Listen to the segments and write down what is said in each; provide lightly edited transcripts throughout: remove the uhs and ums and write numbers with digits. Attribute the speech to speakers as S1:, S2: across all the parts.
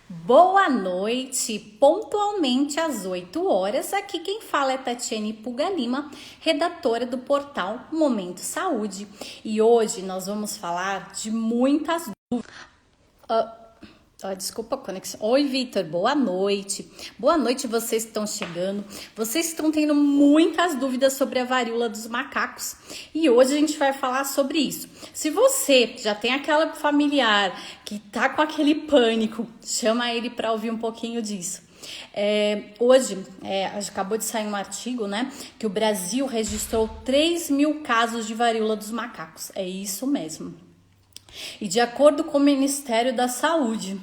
S1: Boa noite, pontualmente às 8 horas. Aqui quem fala é Tatiane Puga Lima, redatora do portal Momento Saúde. E hoje nós vamos falar de muitas desculpa a conexão. Oi, Vitor, boa noite. Boa noite, vocês que estão chegando. Vocês estão tendo muitas dúvidas sobre a varíola dos macacos e hoje a gente vai falar sobre isso. Se você já tem aquela familiar que tá com aquele pânico, chama ele para ouvir um pouquinho disso. Hoje, acabou de sair um artigo, né, que o Brasil registrou 3.000 casos de varíola dos macacos. É isso mesmo. E de acordo com o Ministério da Saúde,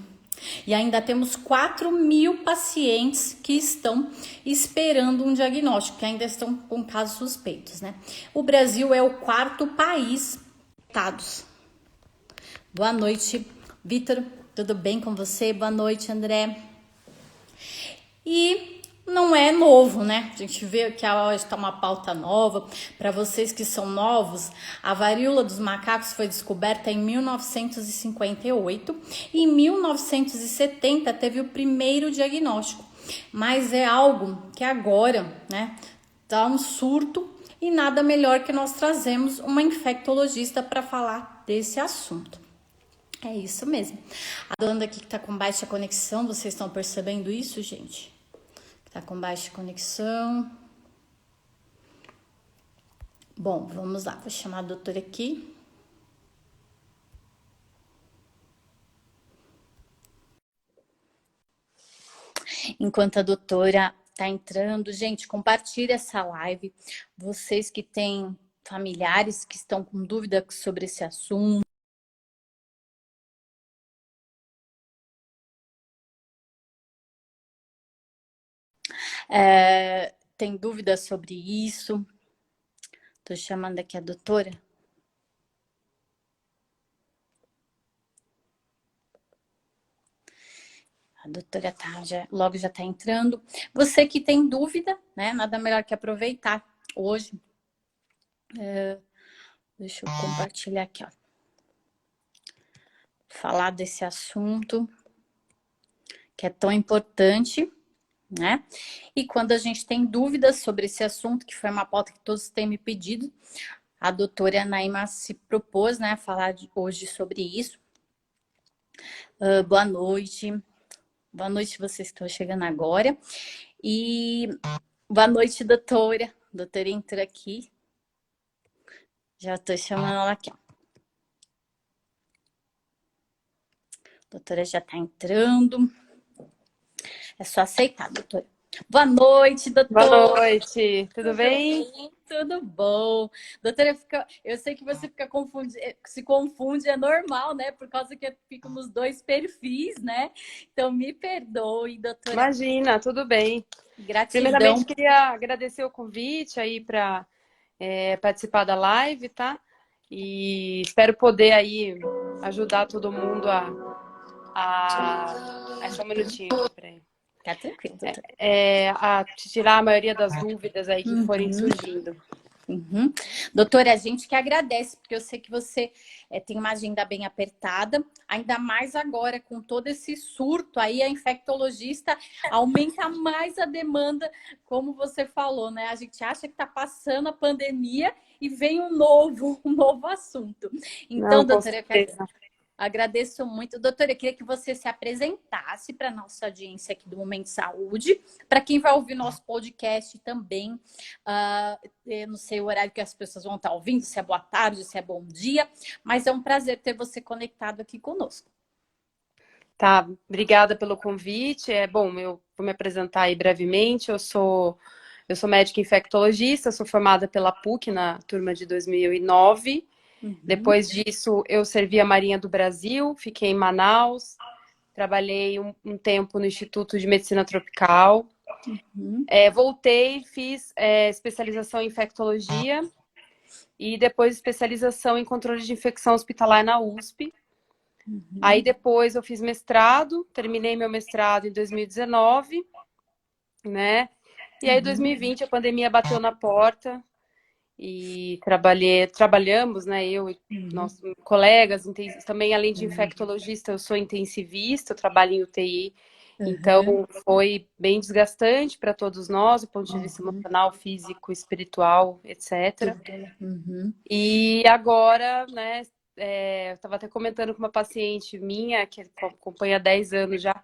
S1: e ainda temos 4.000 pacientes que estão esperando um diagnóstico, que ainda estão com casos suspeitos, né? O Brasil é o quarto país dados. Boa noite, Vitor, tudo bem com você? Boa noite, André. E não é novo, né? A gente vê que hoje está uma pauta nova. Para vocês que são novos, a varíola dos macacos foi descoberta em 1958 e em 1970 teve o primeiro diagnóstico. Mas é algo que agora, né, tá um surto e nada melhor que nós trazemos uma infectologista para falar desse assunto. É isso mesmo. A Danda aqui que tá com baixa conexão, vocês estão percebendo isso, gente? Tá com baixa conexão. Bom, vamos lá. Vou chamar a doutora aqui. Enquanto a doutora tá entrando, gente, compartilhe essa live. Vocês que têm familiares que estão com dúvida sobre esse assunto. Tem dúvidas sobre isso? Tô chamando aqui a doutora. A doutora logo já tá entrando. Você que tem dúvida, né? Nada melhor que aproveitar hoje. Deixa eu compartilhar aqui, ó. Falar desse assunto que é tão importante, né? E quando a gente tem dúvidas sobre esse assunto, que foi uma pauta que todos têm me pedido, a doutora Naima se propôs, né, a falar hoje sobre isso. Boa noite. Boa noite, vocês estão chegando agora. E boa noite, doutora. A doutora entra aqui. Já estou chamando ela aqui, ó. A doutora já está entrando. É só aceitar, doutora. Boa noite, doutora.
S2: Boa noite, tudo bem?
S1: Tudo bom. Doutora, eu sei que você se confunde, é normal, né? Por causa que fica nos dois perfis, né? Então, me perdoe, doutora.
S2: Imagina, tudo bem.
S1: Gratidão.
S2: Primeiramente, queria agradecer o convite aí para participar da live, tá? E espero poder aí ajudar todo mundo só um minutinho, peraí.
S1: Tá tranquilo, doutora.
S2: A tirar a maioria das dúvidas aí que forem surgindo.
S1: Uhum. Doutora, a gente que agradece, porque eu sei que você tem uma agenda bem apertada, ainda mais agora com todo esse surto aí, a infectologista aumenta mais a demanda, como você falou, né? A gente acha que está passando a pandemia e vem um novo assunto. Então,
S2: Não,
S1: doutora, eu agradeço muito. Doutora, eu queria que você se apresentasse para a nossa audiência aqui do Momento Saúde, para quem vai ouvir nosso podcast também. Eu não sei o horário que as pessoas vão estar ouvindo, se é boa tarde, se é bom dia, mas é um prazer ter você conectado aqui conosco.
S2: Tá, obrigada pelo convite. Bom, eu vou me apresentar aí brevemente. Eu sou médica infectologista, sou formada pela PUC na turma de 2009. Depois disso, eu servi a Marinha do Brasil, fiquei em Manaus, trabalhei um tempo no Instituto de Medicina Tropical. Voltei, fiz especialização em infectologia e depois especialização em controle de infecção hospitalar na USP. Aí depois eu fiz mestrado, terminei meu mestrado em 2019, né? E aí, em 2020, a pandemia bateu na porta e trabalhamos, né, eu e
S1: Uhum.
S2: nossos colegas, também além de infectologista, eu sou intensivista, eu trabalho em UTI, então
S1: Uhum.
S2: foi bem desgastante para todos nós, do ponto de vista
S1: Uhum.
S2: emocional, físico, espiritual, etc.
S1: Tudo, né? Uhum.
S2: E agora, né, eu estava até comentando com uma paciente minha, que acompanha há 10 anos já.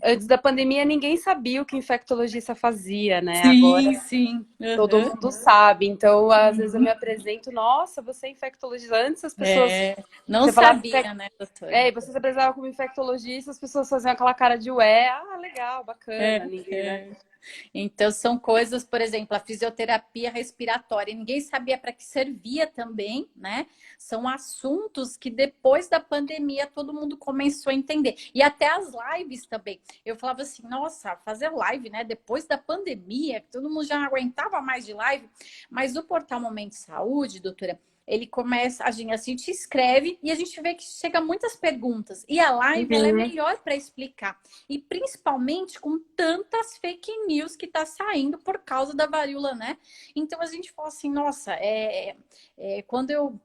S2: Antes da pandemia, ninguém sabia o que o infectologista fazia, né? Agora
S1: Sim, sim.
S2: todo
S1: Uhum.
S2: mundo sabe. Então, às vezes eu me
S1: Uhum.
S2: apresento, nossa, você é infectologista. Antes as pessoas.
S1: É, não
S2: Você falava
S1: sabia, né, doutora?
S2: e você se apresentava como infectologista, as pessoas faziam aquela cara de ué, ah, legal, bacana,
S1: É,
S2: ninguém, né?
S1: é. Então, são coisas, por exemplo, a fisioterapia respiratória, ninguém sabia para que servia também, né? São assuntos que depois da pandemia todo mundo começou a entender. E até as lives também. Eu falava assim, nossa, fazer live, né? Depois da pandemia, que todo mundo já não aguentava mais de live. Mas o portal Momento de Saúde, doutora, ele começa, a gente escreve e a gente vê que chega muitas perguntas. E a live, ela é
S2: Uhum.
S1: melhor para explicar. E principalmente com tantas fake news que tá saindo por causa da varíola, né? Então a gente fala assim, nossa, quando eu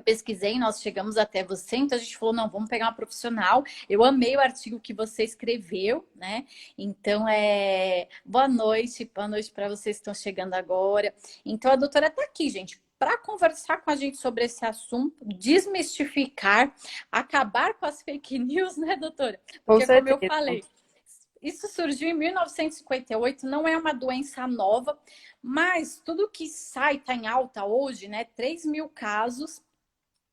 S1: pesquisei, nós chegamos até você, então a gente falou, não, vamos pegar uma profissional. Eu amei o artigo que você escreveu, né? Então, boa noite para vocês que estão chegando agora. Então, a doutora está aqui, gente, para conversar com a gente sobre esse assunto, desmistificar, acabar com as fake news, né, doutora?
S2: Com
S1: Porque, como eu
S2: certeza.
S1: falei, isso surgiu em 1958, não é uma doença nova, mas tudo que sai está em alta hoje, né? 3.000 casos,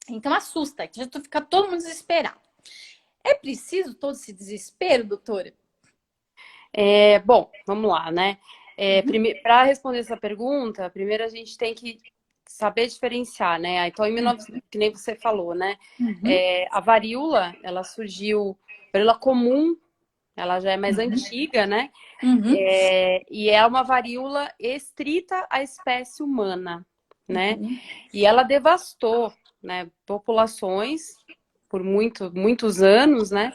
S1: então assusta, já fica todo mundo desesperado. É preciso todo esse desespero, doutora?
S2: Bom, vamos lá, né? Para responder essa pergunta, primeiro a gente tem que saber diferenciar, né? Então, em 1900, que nem você falou, né?
S1: Uhum,
S2: A varíola, ela surgiu, varíola comum, ela já é mais
S1: uhum,
S2: antiga, né?
S1: uhum,
S2: E é uma varíola estrita à espécie humana, né?
S1: uhum,
S2: E ela devastou, né, populações por muitos anos, né?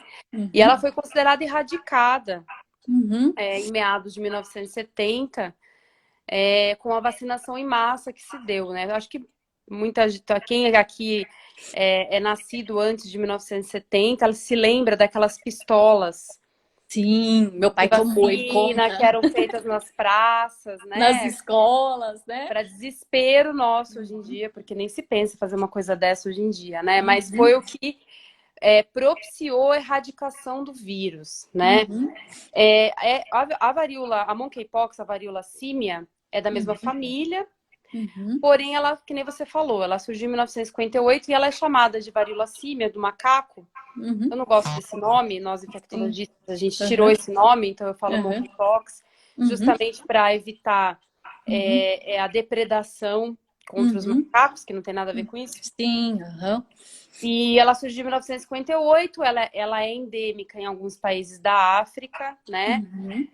S2: E ela
S1: uhum,
S2: foi considerada erradicada
S1: uhum.
S2: em meados de 1970, com a vacinação em massa que se deu, né? Eu acho que quem aqui é nascido antes de 1970, ela se lembra daquelas pistolas
S1: Sim, meu
S2: de
S1: pai tomou, ele
S2: vacina que
S1: conta
S2: eram feitas nas praças,
S1: nas
S2: né?
S1: escolas, né?
S2: Para desespero nosso hoje em
S1: Uhum,
S2: dia, porque nem se pensa em fazer uma coisa dessa hoje em dia, né? Mas
S1: uhum,
S2: foi o que propiciou a erradicação do vírus, né?
S1: uhum,
S2: A varíola, a monkeypox, a varíola símia, é da mesma
S1: uhum,
S2: família,
S1: uhum,
S2: porém ela, que nem você falou, ela surgiu em 1958 e ela é chamada de varíola símia do macaco. Eu
S1: uhum,
S2: não gosto desse nome, nós
S1: sim,
S2: infectologistas, a gente tirou
S1: uhum,
S2: esse nome, então eu falo
S1: uhum,
S2: monkeypox,
S1: uhum,
S2: justamente para evitar
S1: uhum,
S2: a depredação contra os
S1: uhum.
S2: macacos, que não tem nada a ver com isso.
S1: Sim, aham.
S2: E ela surgiu em 1958, ela é endêmica em alguns países da África, né?
S1: Uhum,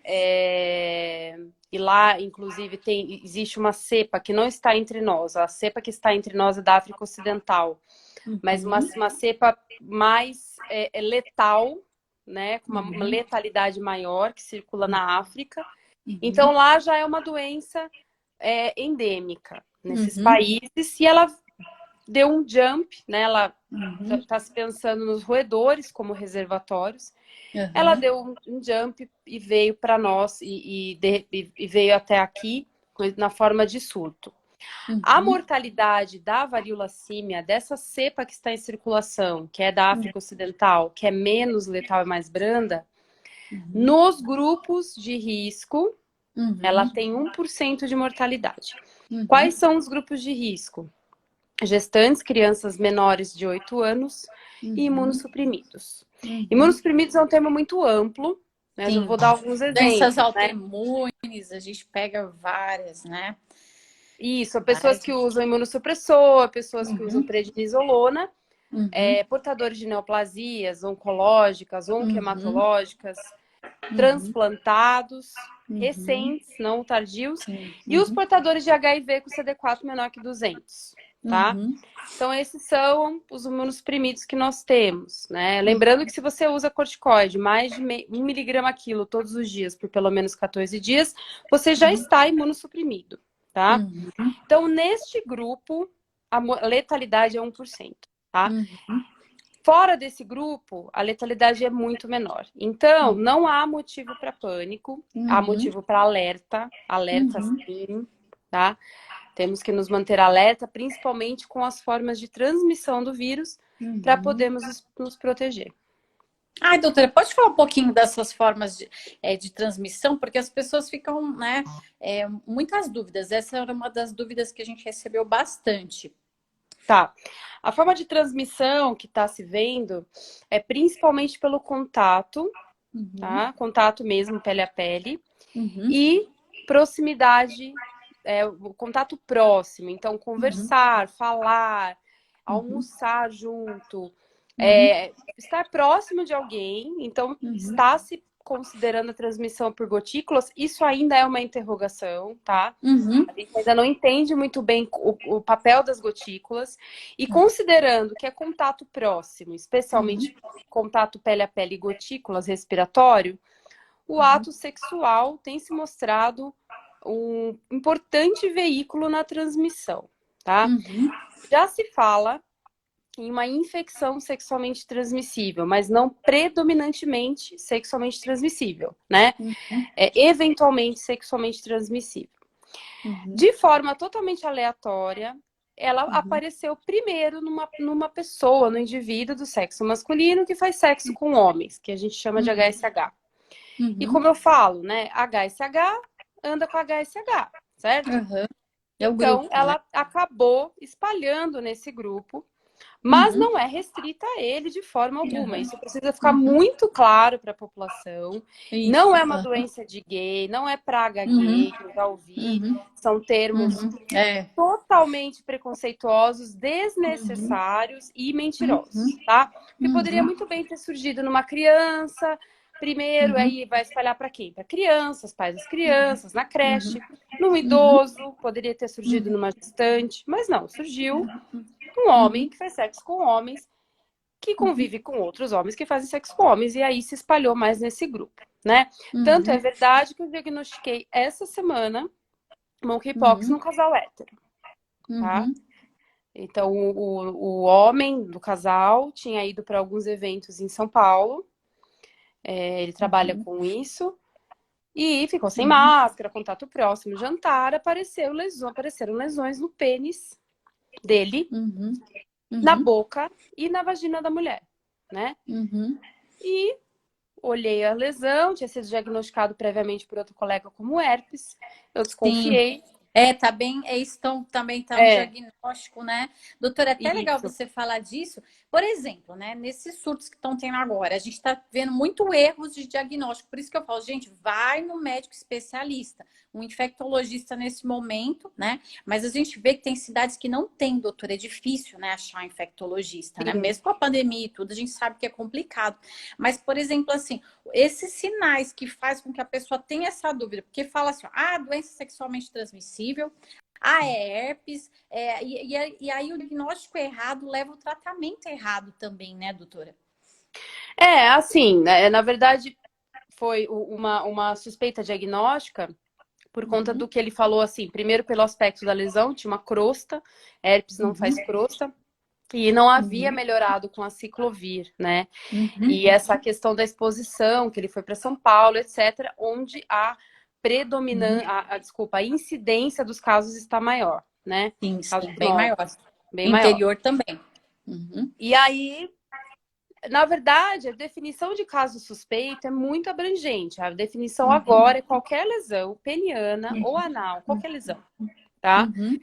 S2: E lá, inclusive, existe uma cepa que não está entre nós. A cepa que está entre nós é da África Ocidental, mas
S1: uhum,
S2: uma cepa mais letal, né? Com uma
S1: uhum,
S2: letalidade maior que circula na África. Então,
S1: uhum,
S2: lá já é uma doença endêmica nesses
S1: uhum,
S2: países e ela deu um jump, né? Ela
S1: uhum,
S2: está se pensando nos roedores como reservatórios. Ela
S1: aham,
S2: deu um jump e veio para nós e veio até aqui na forma de surto. A
S1: uhum,
S2: mortalidade da varíola símia, dessa cepa que está em circulação, que é da África Ocidental, que é menos letal e mais branda,
S1: uhum,
S2: nos grupos de risco, ela
S1: uhum,
S2: tem 1% de mortalidade.
S1: uhum,
S2: Quais são os grupos de risco? Gestantes, crianças menores de 8 anos e
S1: uhum,
S2: imunossuprimidos.
S1: uhum.
S2: Imunossuprimidos é um termo muito amplo, mas eu
S1: Sim,
S2: vou dar alguns
S1: doenças
S2: exemplos, né?
S1: autoimunes, a gente pega várias, né?
S2: Isso, pessoas
S1: Várias.
S2: que usam imunossupressor, pessoas que usam
S1: Uhum,
S2: prednisolona,
S1: uhum,
S2: portadores de neoplasias oncológicas,
S1: uhum,
S2: onquematológicas,
S1: uhum,
S2: transplantados,
S1: uhum,
S2: recentes, não tardios,
S1: sim,
S2: e os
S1: uhum,
S2: portadores de HIV com CD4 menor que 200, tá?
S1: uhum,
S2: Então, esses são os imunossuprimidos que nós temos, né?
S1: uhum,
S2: Lembrando que se você usa corticoide mais de 1 miligrama quilo todos os dias por pelo menos 14 dias, você já está imunossuprimido, tá?
S1: Uhum.
S2: Então, neste grupo, a letalidade é 1%, tá?
S1: Uhum.
S2: Fora desse grupo, a letalidade é muito menor. Então, não há motivo para pânico, há
S1: Uhum.
S2: motivo para alerta, alerta
S1: Uhum.
S2: sim, tá? Temos que nos manter alerta, principalmente com as formas de transmissão do vírus, para
S1: Uhum.
S2: podermos nos proteger.
S1: Ai, doutora, pode falar um pouquinho dessas formas de transmissão, porque as pessoas ficam, né, muitas dúvidas. Essa era uma das dúvidas que a gente recebeu bastante.
S2: Tá. A forma de transmissão que está se vendo é principalmente pelo contato,
S1: Uhum.
S2: tá? Contato mesmo, pele a pele.
S1: Uhum.
S2: E proximidade, o contato próximo. Então,
S1: Uhum.
S2: conversar, falar,
S1: Uhum.
S2: almoçar junto,
S1: Uhum.
S2: estar próximo de alguém. Então,
S1: Uhum.
S2: está se considerando a transmissão por gotículas, isso ainda é uma interrogação, tá?
S1: Uhum.
S2: A gente ainda não entende muito bem o papel das gotículas. E considerando que é contato próximo, especialmente contato pele a pele e gotículas respiratório, o ato sexual tem se mostrado um importante veículo na transmissão, tá?
S1: Uhum.
S2: Já se fala em uma infecção sexualmente transmissível, mas não predominantemente sexualmente transmissível, né? Eventualmente sexualmente transmissível.
S1: Uhum.
S2: De forma totalmente aleatória, ela
S1: Uhum.
S2: apareceu primeiro numa pessoa, no indivíduo do sexo masculino que faz sexo com homens, que a gente chama de
S1: Uhum.
S2: HSH. E
S1: Uhum.
S2: como eu falo, né, HSH anda com HSH, certo?
S1: Uhum. É o
S2: Então,
S1: grupo, né?
S2: ela acabou espalhando nesse grupo, mas
S1: Uhum.
S2: não é restrita a ele de forma alguma.
S1: Uhum.
S2: Isso precisa ficar
S1: Uhum.
S2: muito claro para a população. Não
S1: Isso.
S2: é uma
S1: Uhum.
S2: doença de gay, não é praga
S1: Uhum.
S2: gay, que eu já ouvi.
S1: Uhum.
S2: São termos
S1: Uhum. É.
S2: totalmente preconceituosos,
S1: Uhum.
S2: desnecessários e
S1: Uhum.
S2: mentirosos, tá? Porque poderia
S1: Uhum.
S2: muito bem ter surgido numa criança, primeiro,
S1: Uhum.
S2: aí vai espalhar para quem? Para crianças, pais das crianças, na
S1: Uhum.
S2: creche, num
S1: Uhum.
S2: idoso, poderia ter surgido numa gestante, mas não, surgiu um homem
S1: Uhum.
S2: que faz sexo com homens, que
S1: Uhum.
S2: convive com outros homens que fazem sexo com homens, e aí se espalhou mais nesse grupo, né? Tanto é
S1: Uhum.
S2: verdade que eu diagnostiquei essa semana monkeypox
S1: Uhum.
S2: num casal hétero, tá?
S1: Uhum.
S2: Então, o homem do casal tinha ido para alguns eventos em São Paulo, ele trabalha
S1: Uhum.
S2: com isso, e ficou sem
S1: Uhum.
S2: máscara, contato próximo, jantar, apareceram lesões no pênis dele,
S1: Uhum.
S2: na
S1: Uhum.
S2: boca e na vagina da mulher, né?
S1: Uhum.
S2: E olhei a lesão, tinha sido diagnosticado previamente por outro colega como herpes, eu
S1: Sim.
S2: desconfiei.
S1: Tá bem, isso também tá um
S2: É,
S1: diagnóstico, né? Doutora, é até legal
S2: isso.
S1: você falar disso. Por exemplo, né, nesses surtos que estão tendo agora, a gente está vendo muito erros de diagnóstico. Por isso que eu falo, gente, vai no médico especialista, um infectologista nesse momento, né? Mas a gente vê que tem cidades que não tem, doutora, é difícil, né, achar um infectologista, né?
S2: Sim.
S1: Mesmo com a pandemia e tudo, a gente sabe que é complicado. Mas, por exemplo, assim, esses sinais que faz com que a pessoa tenha essa dúvida, porque fala assim, doença sexualmente transmissível, é herpes, e aí o diagnóstico errado leva o tratamento errado também, né, doutora?
S2: Assim, né, na verdade, foi uma suspeita diagnóstica por conta
S1: Uhum.
S2: do que ele falou, assim, primeiro pelo aspecto da lesão, tinha uma crosta, herpes não faz
S1: Uhum.
S2: crosta, e não havia
S1: Uhum.
S2: melhorado com a ciclovir, né?
S1: Uhum.
S2: E essa questão da exposição, que ele foi para São Paulo, etc., onde
S1: Uhum.
S2: a incidência dos casos está maior, né?
S1: Sim,
S2: Casos
S1: sim, bem maior.
S2: novos, bem maior.
S1: Interior também. Uhum.
S2: E aí, na verdade, a definição de caso suspeito é muito abrangente. A definição
S1: Uhum.
S2: agora é qualquer lesão peniana ou anal, qualquer lesão, tá?
S1: Uhum.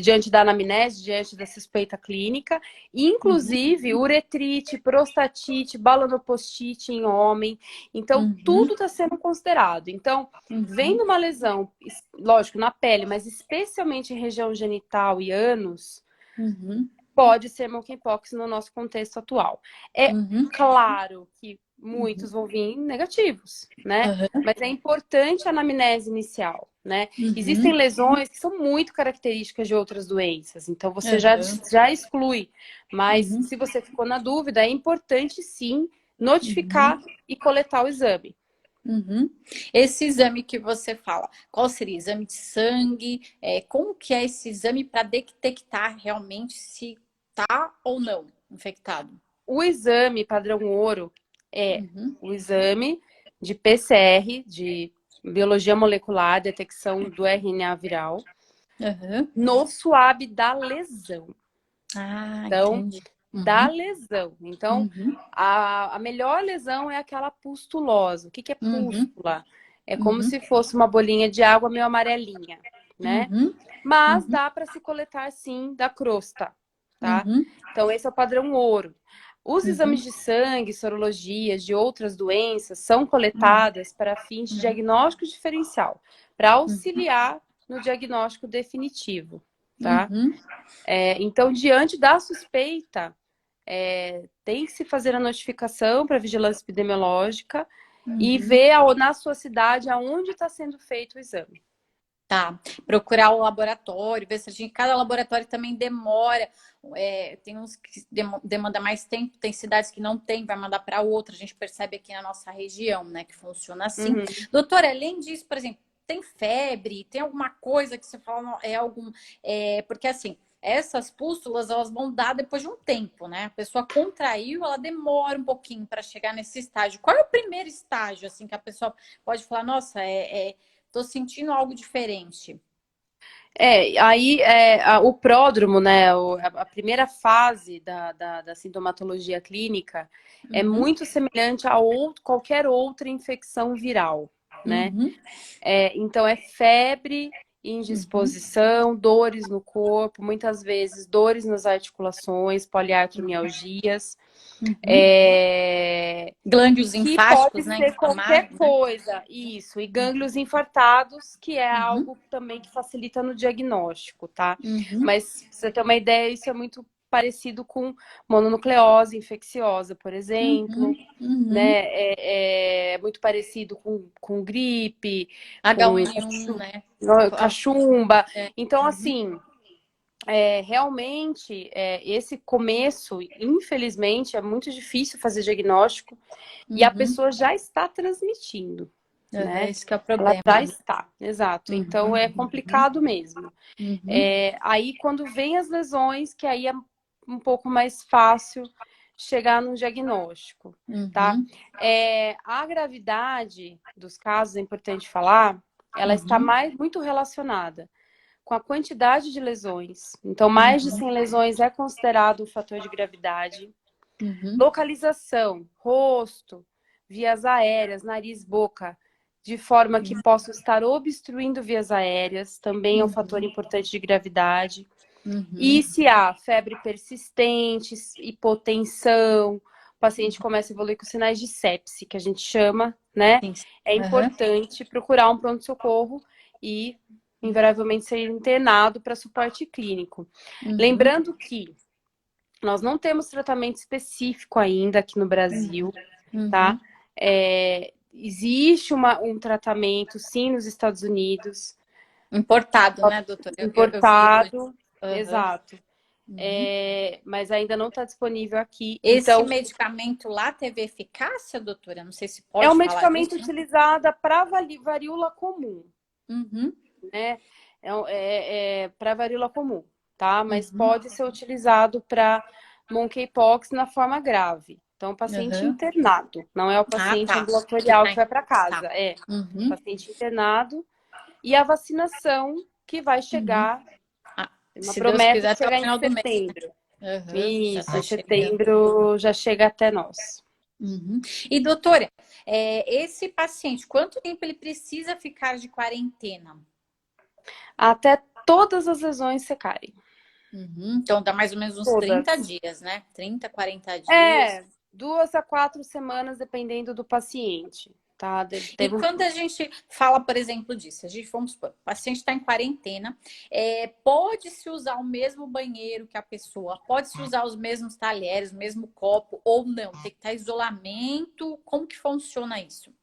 S2: Diante da anamnese, diante da suspeita clínica,
S1: Uhum.
S2: inclusive uretrite, prostatite, balanopostite em homem. Então,
S1: Uhum.
S2: tudo está sendo considerado. Então,
S1: Uhum.
S2: vendo uma lesão, lógico, na pele, mas especialmente em região genital e ânus,
S1: Uhum.
S2: pode ser monkeypox no nosso contexto atual. É
S1: Uhum.
S2: claro que
S1: Uhum.
S2: muitos vão vir negativos, né?
S1: Uhum.
S2: Mas é importante a anamnese inicial, né? Existem
S1: Uhum.
S2: lesões que são muito características de outras doenças, então você
S1: Uhum.
S2: já exclui. Mas
S1: Uhum.
S2: se você ficou na dúvida, é importante sim
S1: Uhum.
S2: notificar e coletar o exame.
S1: Uhum. Esse exame que você fala, qual seria? Exame de sangue? Como que é esse exame para detectar realmente se tá ou não infectado?
S2: O exame padrão ouro é
S1: Uhum.
S2: o exame de PCR, de biologia molecular, detecção do RNA viral,
S1: Uhum.
S2: no suave da lesão.
S1: Ah,
S2: Então,
S1: entendi.
S2: da
S1: Uhum.
S2: lesão. Então,
S1: Uhum.
S2: a melhor lesão é aquela pustulosa. O que que é
S1: Uhum.
S2: pústula? É como
S1: Uhum.
S2: se fosse uma bolinha de água meio amarelinha, né?
S1: Uhum.
S2: Mas
S1: Uhum.
S2: dá para se coletar sim da crosta, tá?
S1: Uhum.
S2: Então, esse é o padrão ouro. Os exames
S1: Uhum.
S2: de sangue, sorologias de outras doenças são
S1: Uhum.
S2: coletadas para fins de
S1: Uhum.
S2: diagnóstico diferencial, para
S1: Uhum.
S2: auxiliar no diagnóstico definitivo, tá?
S1: Uhum.
S2: Então, diante da suspeita, tem que se fazer a notificação para a vigilância epidemiológica e
S1: Uhum.
S2: ver na sua cidade aonde está sendo feito o exame.
S1: Tá, procurar o laboratório, ver se a gente, cada laboratório também demora. Tem uns que demanda mais tempo, tem cidades que não tem, vai mandar para outra. A gente percebe aqui na nossa região, né, que funciona assim.
S2: Uhum.
S1: Doutora, além disso, por exemplo, tem febre, tem alguma coisa que você fala, não, porque assim, essas pústulas elas vão dar depois de um tempo, né? A pessoa contraiu, ela demora um pouquinho para chegar nesse estágio. Qual é o primeiro estágio assim que a pessoa pode falar, nossa, tô sentindo algo diferente.
S2: Aí o pródromo, né, a primeira fase da sintomatologia clínica é
S1: Uhum,
S2: muito semelhante a qualquer outra infecção viral, né?
S1: uhum,
S2: Então é febre,
S1: uhum,
S2: indisposição, dores no corpo, muitas vezes dores nas articulações,
S1: uhum,
S2: poliartromialgias,
S1: uhum.
S2: é,
S1: Glândulos
S2: que pode
S1: linfáticos, né?
S2: ser qualquer
S1: Inflamado, né?
S2: coisa, isso, e gânglios infartados, que é
S1: Uhum,
S2: algo também que facilita no diagnóstico, tá?
S1: uhum,
S2: Mas, pra você ter uma ideia, isso é muito parecido com mononucleose infecciosa, por exemplo,
S1: uhum, uhum.
S2: né? É muito parecido com gripe, com
S1: H1N1, né?
S2: cachumba.
S1: É.
S2: Então,
S1: Uhum,
S2: assim, realmente, esse começo, infelizmente, é muito difícil fazer diagnóstico e a
S1: uhum,
S2: pessoa já está transmitindo,
S1: uhum.
S2: né?
S1: Esse que é o
S2: Ela
S1: problema,
S2: já
S1: né?
S2: está, exato. Então
S1: Uhum,
S2: é
S1: uhum,
S2: complicado mesmo.
S1: uhum,
S2: Aí quando vem as lesões, que aí é um pouco mais fácil chegar no diagnóstico, tá?
S1: uhum,
S2: A gravidade dos casos, é importante falar, ela está
S1: uhum,
S2: muito relacionada com a quantidade de lesões. Então, mais de
S1: uhum,
S2: 100 lesões é considerado um fator de gravidade.
S1: uhum,
S2: Localização, rosto, vias aéreas, nariz, boca, de forma que possam estar obstruindo vias aéreas, também é um fator
S1: uhum,
S2: importante de gravidade.
S1: uhum.
S2: E se há febre persistente, hipotensão, o paciente começa a evoluir com sinais de sepse, que a gente chama, né?
S1: Sim, sim.
S2: É
S1: Uhum,
S2: importante procurar um pronto-socorro e, invariavelmente, ser internado para suporte clínico.
S1: uhum,
S2: Lembrando que nós não temos tratamento específico ainda aqui no Brasil, tá?
S1: uhum.
S2: Existe um tratamento, sim, nos Estados Unidos,
S1: Importado, né, doutora? Eu vi hoje.
S2: importado,
S1: Uhum,
S2: exato.
S1: uhum.
S2: Mas ainda não está disponível aqui.
S1: Esse
S2: Então,
S1: medicamento lá teve eficácia, doutora? Não sei se
S2: é um
S1: pode falar
S2: medicamento
S1: disso, né?
S2: utilizado para varíola comum,
S1: Uhum,
S2: né? Para varíola comum, tá? Mas
S1: uhum,
S2: pode ser utilizado para monkeypox na forma grave. Então, o paciente
S1: uhum.
S2: internado, não é o
S1: Ah,
S2: paciente
S1: tá. Que
S2: ambulatorial que
S1: tá.
S2: vai para casa,
S1: Tá.
S2: é o
S1: Uhum,
S2: paciente internado e a vacinação que vai
S1: uhum.
S2: chegar,
S1: Ah,
S2: tem uma
S1: se Deus
S2: promessa
S1: quiser,
S2: de
S1: até o
S2: chegar em
S1: final do mês.
S2: setembro.
S1: Uhum, já
S2: Isso,
S1: tá
S2: em
S1: chegando.
S2: setembro já chega até nós.
S1: Uhum. E, doutora, esse paciente, quanto tempo ele precisa ficar de quarentena?
S2: Até todas as lesões secarem.
S1: Uhum. Então, dá mais ou menos uns 30
S2: Todas.
S1: dias, né? 30, 40 dias.
S2: 2 a 4 semanas, dependendo do paciente, tá?
S1: E quando a gente fala, por exemplo, disso, a gente vamos supor, o paciente está em quarentena, pode-se usar o mesmo banheiro que a pessoa, pode-se usar os mesmos talheres, o mesmo copo, ou não? Tem que estar em isolamento? Como que funciona isso?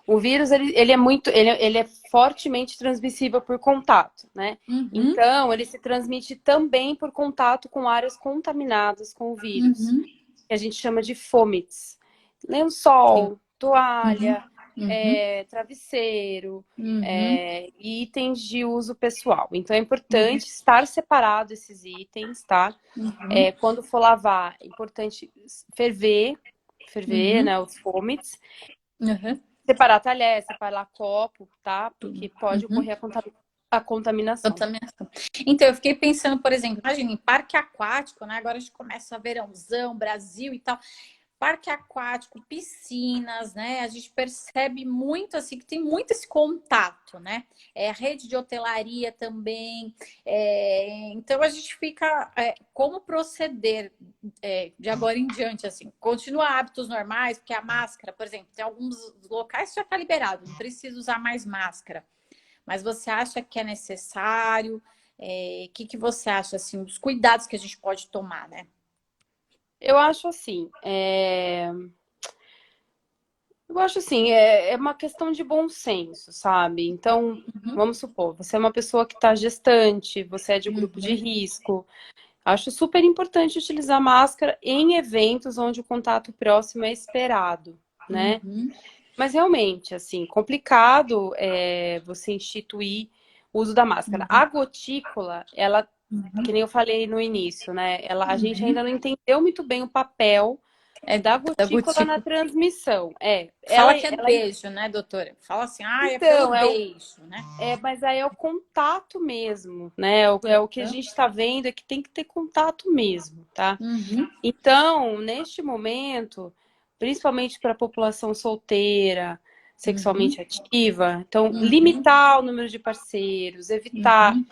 S2: O vírus, ele é fortemente transmissível por contato, né?
S1: Uhum,
S2: Então, ele se transmite também por contato com áreas contaminadas com o vírus,
S1: uhum,
S2: que a gente chama de fomites.
S1: sim,
S2: Lençol,
S1: uhum,
S2: toalha,
S1: Uhum.
S2: travesseiro,
S1: Uhum.
S2: e itens de uso pessoal. Então é importante estar separado esses itens, tá?
S1: Uhum.
S2: Quando for lavar, é importante ferver,
S1: Uhum.
S2: né, os fomites,
S1: Uhum.
S2: separar talher, separar copo, tá? Porque
S1: Tudo.
S2: pode
S1: Uhum.
S2: ocorrer a contaminação.
S1: Contaminação. Então, eu fiquei pensando, por exemplo, imagina, em parque aquático, né? Agora a gente começa a verãozão, Brasil e tal. Parque aquático, piscinas, né? A gente percebe muito assim que tem muito esse contato, né? Rede de hotelaria também. Então a gente fica como proceder de agora em diante, assim, continua hábitos normais, porque a máscara, por exemplo, tem alguns locais que já está liberado, não precisa usar mais máscara. Mas você acha que é necessário? Que você acha assim, dos cuidados que a gente pode tomar, né?
S2: Eu acho assim, é uma questão de bom senso, sabe? Então,
S1: Uhum,
S2: vamos supor, você é uma pessoa que está gestante, você é de grupo de
S1: uhum,
S2: risco. Acho super importante utilizar máscara em eventos onde o contato próximo é esperado, né?
S1: uhum,
S2: Mas realmente, assim, complicado você instituir o uso da máscara. A
S1: uhum,
S2: gotícula, ela, que
S1: uhum,
S2: nem eu falei no início, né? A gente ainda
S1: uhum.
S2: não entendeu muito bem o papel
S1: É
S2: da
S1: da
S2: gotícula na
S1: gotícula.
S2: transmissão.
S1: Fala que é beijo, né, doutora? Fala assim, é pelo
S2: Então,
S1: beijo, né?
S2: mas aí é o contato mesmo, né? O que a gente está vendo é que tem que ter contato mesmo, tá?
S1: Uhum,
S2: Então, neste momento, principalmente para a população solteira,
S1: uhum,
S2: sexualmente ativa, então
S1: uhum,
S2: limitar o número de parceiros, evitar
S1: uhum,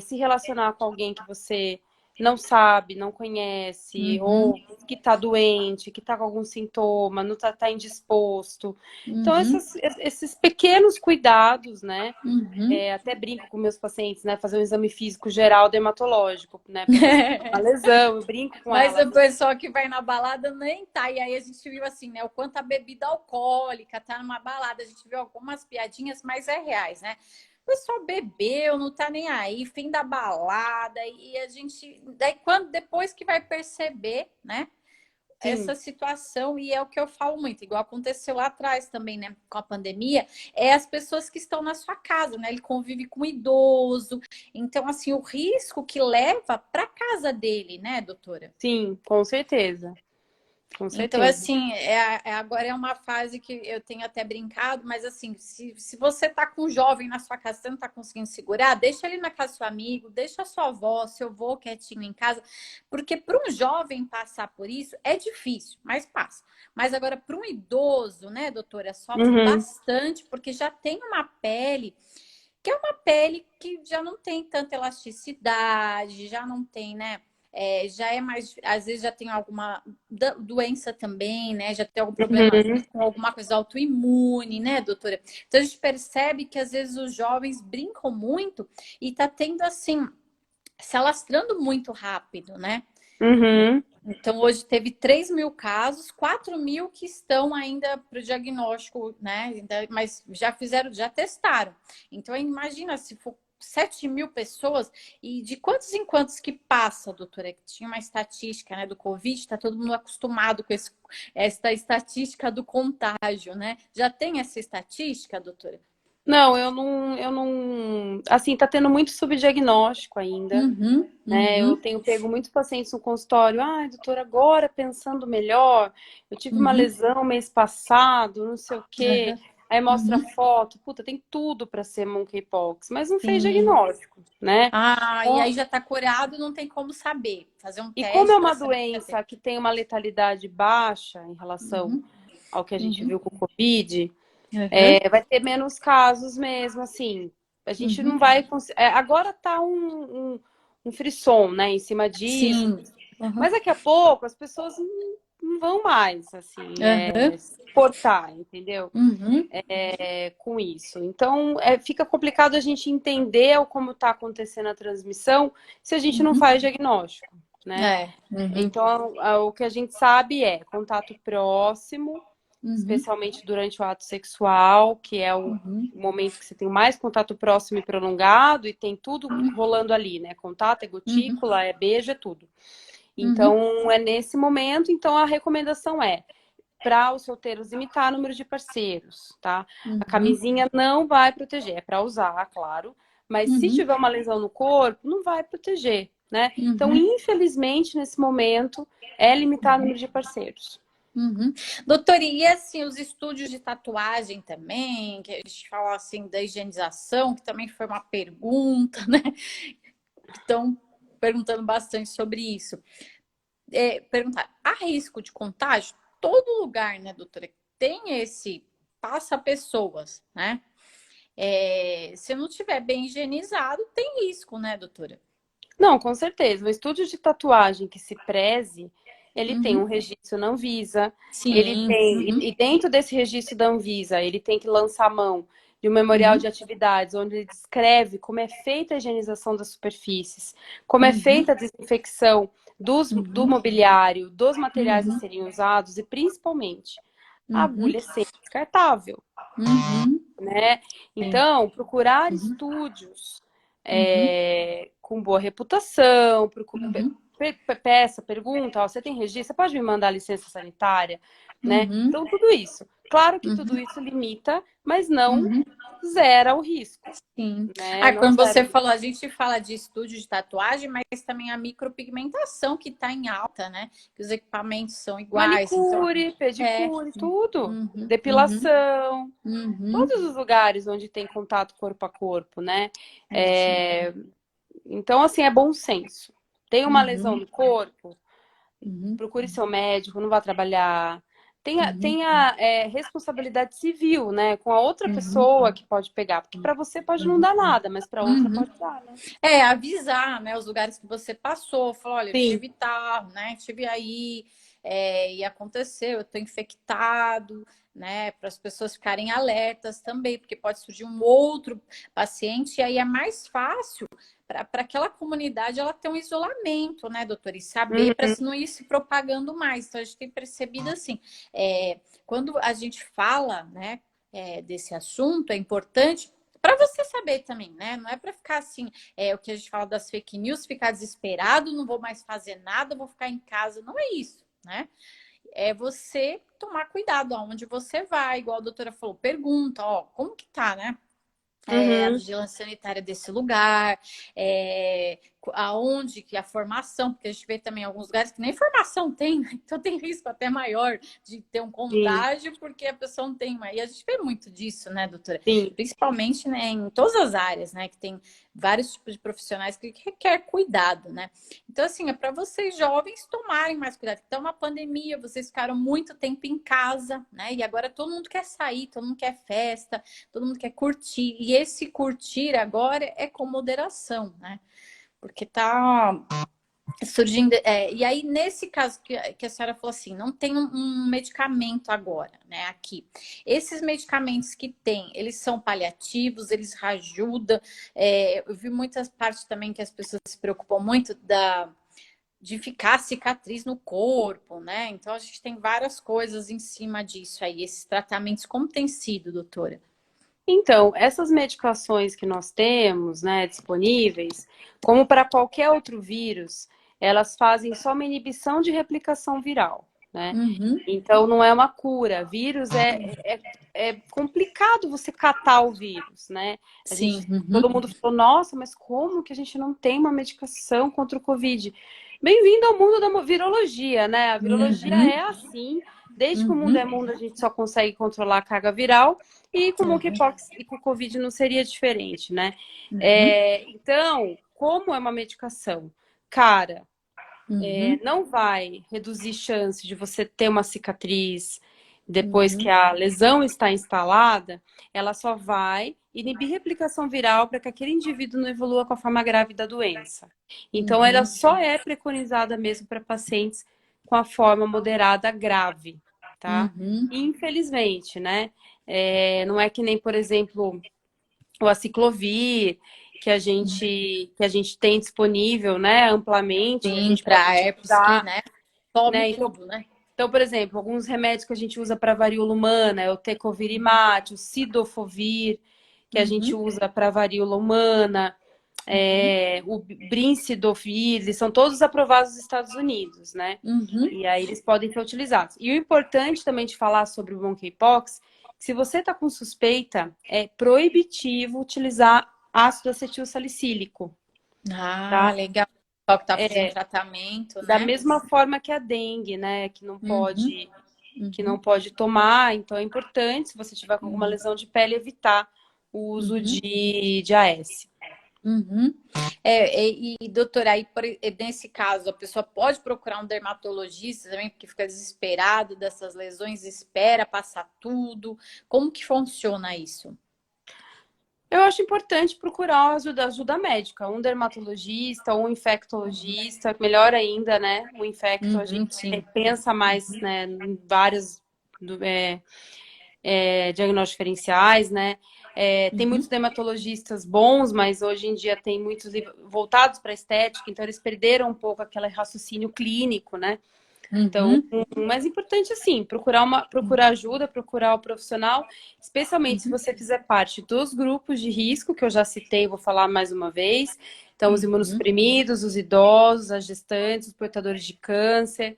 S2: se relacionar com alguém que você não sabe, não conhece,
S1: uhum,
S2: ou que está doente, que está com algum sintoma, não está indisposto. Então,
S1: uhum,
S2: esses pequenos cuidados, né?
S1: uhum.
S2: Até brinco com meus pacientes, né? Fazer um exame físico geral dermatológico, né? Para ver se tem uma lesão. Eu brinco com
S1: Mas
S2: ela.
S1: o pessoal que vai na balada nem tá. E aí a gente viu assim, né? O quanto a bebida alcoólica tá numa balada. A gente viu algumas piadinhas, mas é reais, né? O pessoal bebeu, não tá nem aí, fim da balada. E a gente. Daí, depois que vai perceber, né? Essa
S2: Sim,
S1: situação, e é o que eu falo muito, igual aconteceu lá atrás também, né, com a pandemia, é as pessoas que estão na sua casa, né? Ele convive com um idoso, então, assim, o risco que leva para casa dele, né, doutora?
S2: sim, com certeza. Com
S1: Então,
S2: certeza.
S1: assim, agora é uma fase que eu tenho até brincado, mas assim, se você tá com um jovem na sua casa, você não tá conseguindo segurar, deixa ele na casa do seu amigo, deixa a sua avó, seu avô quietinho em casa, porque para um jovem passar por isso é difícil, mas passa. Mas agora, para um idoso, né, doutora, sofre
S2: Uhum,
S1: bastante, porque já tem uma pele que é uma pele que já não tem tanta elasticidade, já não tem, né? Já é mais, às vezes já tem alguma doença também, né? Já tem algum problema
S2: uhum.
S1: com alguma coisa autoimune, né, doutora? Então a gente percebe que às vezes os jovens brincam muito e tá tendo assim, se alastrando muito rápido, né?
S2: Uhum.
S1: Então, hoje teve 3.000 casos, 4.000 que estão ainda para o diagnóstico, né? Mas já fizeram, já testaram. Então, imagina se for 7.000 pessoas, e de quantos em quantos que passa, doutora? Que tinha uma estatística, né, do Covid, está todo mundo acostumado com essa estatística do contágio, né? Já tem essa estatística, doutora?
S2: Não, assim, tá tendo muito subdiagnóstico ainda,
S1: Uhum,
S2: né? Eu
S1: uhum,
S2: tenho pego muitos pacientes no consultório. Ai, doutora, agora pensando melhor, eu tive uma
S1: uhum,
S2: lesão mês passado, não sei o quê.
S1: uhum,
S2: Aí mostra
S1: uhum.
S2: foto, puta, tem tudo para ser monkeypox, mas não fez
S1: Sim.
S2: diagnóstico, né?
S1: Ah, e aí
S2: Então,
S1: já está curado, não tem como saber. Fazer um
S2: e como é
S1: teste para
S2: uma
S1: saber que é
S2: doença
S1: dele.
S2: que tem uma letalidade baixa em relação
S1: Uhum,
S2: ao que a gente
S1: uhum,
S2: viu com o Covid,
S1: uhum,
S2: vai ter menos casos mesmo, assim. A gente não
S1: uhum.
S2: vai conseguir. Agora tá um frisson, né, em cima disso.
S1: Sim. Uhum,
S2: Mas daqui a pouco as pessoas não vão mais, assim,
S1: uhum,
S2: se portar, entendeu?
S1: uhum,
S2: Com isso. Então, fica complicado a gente entender como está acontecendo a transmissão se a gente não
S1: uhum.
S2: faz diagnóstico, né?
S1: Uhum,
S2: Então, o que a gente sabe é contato próximo,
S1: uhum,
S2: especialmente durante o ato sexual, que é o
S1: uhum,
S2: momento que você tem mais contato próximo e prolongado e tem tudo rolando ali, né? Contato, é
S1: uhum,
S2: gotícula, é beijo, é tudo.
S1: uhum,
S2: Então, é nesse momento, então a recomendação é para os solteiros limitar o número de parceiros, tá?
S1: Uhum.
S2: A camisinha não vai proteger, é para usar, claro, mas se
S1: Uhum.
S2: tiver uma lesão no corpo, não vai proteger, né? Então,
S1: Uhum.
S2: infelizmente, nesse momento, é limitar o número de parceiros.
S1: Uhum. Doutora, e assim, os estúdios de tatuagem também, que a gente fala assim da higienização, que também foi uma pergunta, né? Estão perguntando bastante sobre isso. Perguntar, há risco de contágio? Todo lugar, né, doutora, tem esse passa pessoas, né? Se não tiver bem higienizado, tem risco, né, doutora?
S2: Não, com certeza. O estúdio de tatuagem que se preze, ele tem um
S1: Uhum.
S2: registro na Anvisa, ele
S1: Sim.
S2: tem,
S1: Uhum.
S2: e dentro desse registro da Anvisa, ele tem que lançar mão de um memorial de
S1: Uhum.
S2: atividades, onde ele descreve como é feita a higienização das superfícies, como é
S1: Uhum.
S2: feita a desinfecção do
S1: Uhum.
S2: mobiliário, dos materiais a
S1: Uhum.
S2: serem usados e, principalmente, a
S1: Uhum.
S2: agulha sempre descartável,
S1: Uhum.
S2: né?
S1: É.
S2: Então, procurar
S1: Uhum.
S2: estúdios
S1: Uhum.
S2: com boa reputação,
S1: Uhum.
S2: peça, pergunta, ó, você tem registro, você pode me mandar a licença sanitária, né?
S1: Uhum.
S2: Então, tudo isso. Claro que tudo
S1: Uhum.
S2: isso limita, mas não
S1: Uhum.
S2: zera o risco,
S1: Sim.
S2: né?
S1: Ah,
S2: Não
S1: quando
S2: zera
S1: você
S2: o risco.
S1: falou, a gente fala de estúdio de tatuagem, mas também a micropigmentação que está em alta, né? Que os equipamentos são iguais, então
S2: Manicure,
S1: é.
S2: pedicure, tudo.
S1: Uhum. Uhum.
S2: Depilação,
S1: Uhum.
S2: todos os lugares onde tem contato corpo a corpo, né?
S1: Sim.
S2: É, Então, assim, é bom senso. Tem uma lesão
S1: Uhum.
S2: no corpo,
S1: Uhum.
S2: procure seu médico, não vá trabalhar.
S1: Uhum.
S2: Tenha responsabilidade civil, né? Com a outra
S1: Uhum.
S2: pessoa que pode pegar. Porque para você pode não dar nada, mas para outra
S1: Uhum.
S2: pode dar, né?
S1: Avisar, né, os lugares que você passou, falar, olha, eu
S2: Sim.
S1: tive tal, né, tive aí, e aconteceu, eu tô infectado, né, para as pessoas ficarem alertas também, porque pode surgir um outro paciente, e aí é mais fácil para aquela comunidade ela ter um isolamento, né, doutora, e saber para
S2: Uhum.
S1: não ir se propagando mais. Então, a gente tem percebido assim, quando a gente fala, né, desse assunto, é importante para você saber também, né? Não é para ficar assim, o que a gente fala das fake news, ficar desesperado, não vou mais fazer nada, vou ficar em casa. Não é isso, né? É você tomar cuidado aonde você vai, igual a doutora falou, pergunta, ó, como que tá, né? A
S2: Uhum.
S1: vigilância sanitária desse lugar, aonde que a formação, porque a gente vê também alguns lugares que nem formação tem, né? Então tem risco até maior de ter um
S2: Sim,
S1: contágio porque a pessoa não tem uma. E a gente vê muito disso, né, doutora?
S2: sim.
S1: Principalmente, né, em todas as áreas, né, que tem vários tipos de profissionais que requer cuidado, né? Então, assim, é para vocês jovens tomarem mais cuidado. Então, uma pandemia, vocês ficaram muito tempo em casa, né? E agora todo mundo quer sair, todo mundo quer festa, todo mundo quer curtir. E esse curtir agora é com moderação, né? Porque tá surgindo. E aí, nesse caso que a senhora falou assim, não tem um medicamento agora, né? Aqui. Esses medicamentos que tem, eles são paliativos, eles ajudam. Eu vi muitas partes também que as pessoas se preocupam muito de ficar cicatriz no corpo, né? Então a gente tem várias coisas em cima disso aí. Esses tratamentos, como tem sido, doutora?
S2: Então, essas medicações que nós temos, né, disponíveis, como para qualquer outro vírus, elas fazem só uma inibição de replicação viral, né?
S1: Uhum.
S2: Então, não é uma cura. Vírus é complicado você catar o vírus, né?
S1: Sim.
S2: Todo
S1: Uhum.
S2: mundo falou, nossa, mas como que a gente não tem uma medicação contra o Covid? Bem-vindo ao mundo da virologia, né? A virologia é
S1: Uhum.
S2: assim. Desde que o mundo é
S1: Uhum.
S2: mundo, a gente só consegue controlar a carga viral. E com o
S1: Uhum.
S2: monkeypox e com o Covid não seria diferente, né?
S1: Uhum.
S2: Então, como é uma medicação cara,
S1: Uhum.
S2: não vai reduzir chance de você ter uma cicatriz depois que
S1: Uhum.
S2: a lesão está instalada, ela só vai inibir replicação viral para que aquele indivíduo não evolua com a forma grave da doença. Então, ela
S1: Uhum.
S2: só é preconizada mesmo para pacientes com a forma moderada grave, tá?
S1: Uhum.
S2: Infelizmente, né? Não é que nem, por exemplo, o aciclovir, que a gente tem disponível, né, amplamente, e a
S1: Sim,
S2: gente pode
S1: para herpes que,
S2: utilizar,
S1: né, sobe
S2: né? Então,
S1: tudo, né?
S2: então, por exemplo, alguns remédios que a gente usa para varíola humana, é o tecovirimat, o cidofovir, que a gente
S1: Uhum.
S2: usa para varíola humana, o Brincidofil, eles são todos aprovados nos Estados Unidos, né?
S1: Uhum.
S2: E aí eles podem ser utilizados. E o importante também de falar sobre o monkeypox, se você está com suspeita, é proibitivo utilizar ácido acetil salicílico,
S1: Ah,
S2: tá?
S1: legal. Só que tá fazendo tratamento,
S2: Da
S1: né?
S2: mesma forma que a dengue, né?
S1: Uhum,
S2: Que
S1: uhum,
S2: não pode tomar. Então é importante, se você tiver com alguma
S1: uhum,
S2: lesão de pele, evitar o uso
S1: uhum,
S2: de AS.
S1: uhum. Doutora, aí nesse caso, a pessoa pode procurar um dermatologista também, porque fica desesperado dessas lesões, espera passar tudo. Como que funciona isso?
S2: Eu acho importante procurar ajuda médica, um dermatologista ou um infectologista, melhor ainda, né? O infecto, a gente
S1: Sim.
S2: pensa mais, né, em vários diagnósticos diferenciais, né? Tem muitos
S1: Uhum,
S2: dermatologistas bons, mas hoje em dia tem muitos voltados para estética, então eles perderam um pouco aquele raciocínio clínico, né? Então,
S1: uhum,
S2: o mais importante, assim, procurar ajuda, procurar o profissional, especialmente se
S1: uhum,
S2: você fizer parte dos grupos de risco, que eu já citei, vou falar mais uma vez. Então, os
S1: uhum,
S2: imunossuprimidos, os idosos, as gestantes, os portadores de câncer,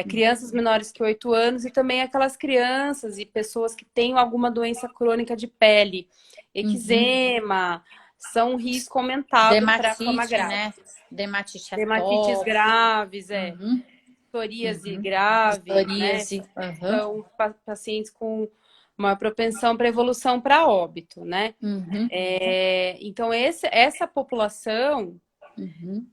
S2: crianças menores que 8 anos e também aquelas crianças e pessoas que têm alguma doença crônica de pele,
S1: uhum.
S2: eczema, são um risco aumentado para forma
S1: Dermatite,
S2: grave.
S1: né? Dermatite
S2: Dermatites
S1: atópica.
S2: graves,
S1: Uhum,
S2: psoríase
S1: uhum.
S2: grave, né?
S1: Psoríase. Uhum,
S2: São pacientes com uma propensão para evolução para óbito, né?
S1: uhum,
S2: Então, essa população
S1: uhum,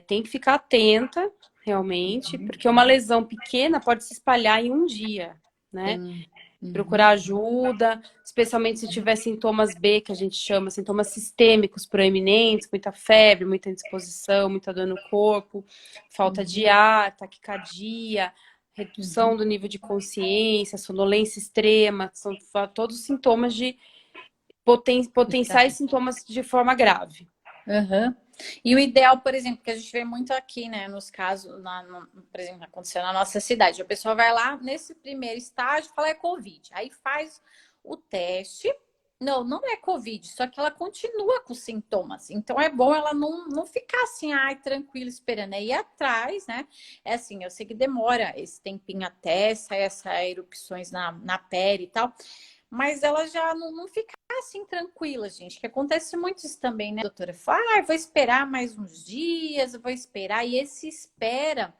S2: tem que ficar atenta, realmente, porque uma lesão pequena pode se espalhar em um dia, né?
S1: sim. Uhum,
S2: Procurar ajuda, especialmente se tiver sintomas B, que a gente chama, sintomas sistêmicos proeminentes, muita febre, muita indisposição, muita dor no corpo, falta de
S1: uhum,
S2: ar, taquicardia, redução
S1: uhum.
S2: do nível de consciência, sonolência extrema, são todos sintomas de potenciais sintomas de forma grave.
S1: Uhum. E o ideal, por exemplo, que a gente vê muito aqui, né, nos casos, por exemplo, aconteceu na nossa cidade, a pessoa vai lá nesse primeiro estágio e fala é Covid. Aí faz o teste. Não é Covid, só que ela continua com sintomas. Então é bom ela não ficar assim, ai, tranquila, esperando. É ir atrás, né? É assim, eu sei que demora esse tempinho até sair essas erupções na pele e tal. Mas ela já não fica assim tranquila, gente. Que acontece muito isso também, né, doutora? Fala, ah, eu vou esperar mais uns dias, eu vou esperar. E esse espera,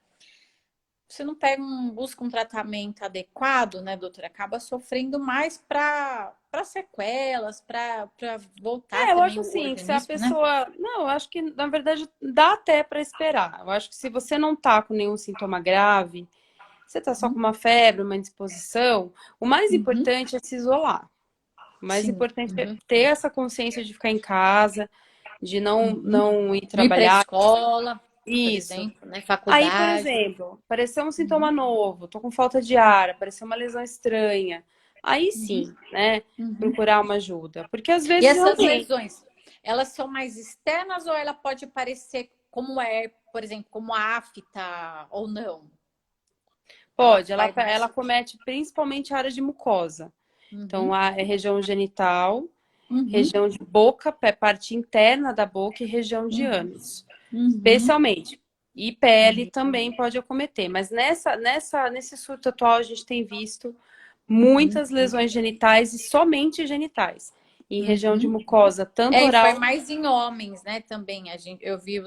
S1: você não pega busca um tratamento adequado, né, doutora? Acaba sofrendo mais para sequelas, para voltar
S2: Eu
S1: também
S2: acho
S1: o
S2: assim, que se a
S1: organismo, né?
S2: pessoa. Não, eu acho que, na verdade, dá até para esperar. Eu acho que se você não tá com nenhum sintoma grave, você tá só com
S1: Uhum,
S2: uma febre, uma indisposição, o mais
S1: uhum,
S2: importante é se isolar. O mais
S1: sim.
S2: importante é
S1: Uhum,
S2: ter essa consciência de ficar em casa, de
S1: uhum.
S2: não ir
S1: Ir para a
S2: trabalhar.
S1: escola, por
S2: Isso.
S1: exemplo, né?
S2: Aí, por
S1: Faculdade.
S2: exemplo, apareceu um sintoma
S1: Uhum,
S2: novo, tô com falta de ar, apareceu uma lesão estranha. Aí
S1: uhum,
S2: sim, né?
S1: uhum.
S2: Procurar uma ajuda. Porque às
S1: E
S2: vezes
S1: essas
S2: realmente.
S1: lesões, elas são mais externas ou ela pode parecer como é, por exemplo, como a afta ou não? Ela
S2: Pode,
S1: vai
S2: ela
S1: mais.
S2: comete principalmente a área de mucosa. Então,
S1: Uhum,
S2: região genital,
S1: uhum,
S2: região de boca, parte interna da boca e região de
S1: uhum,
S2: ânus,
S1: uhum,
S2: especialmente. E pele
S1: uhum,
S2: também pode acometer. Mas nesse surto atual, a gente tem visto
S1: uhum,
S2: muitas lesões genitais e somente genitais. Em região de
S1: uhum.
S2: mucosa, tanto
S1: E foi
S2: oral.
S1: mais em homens, né? Também eu vi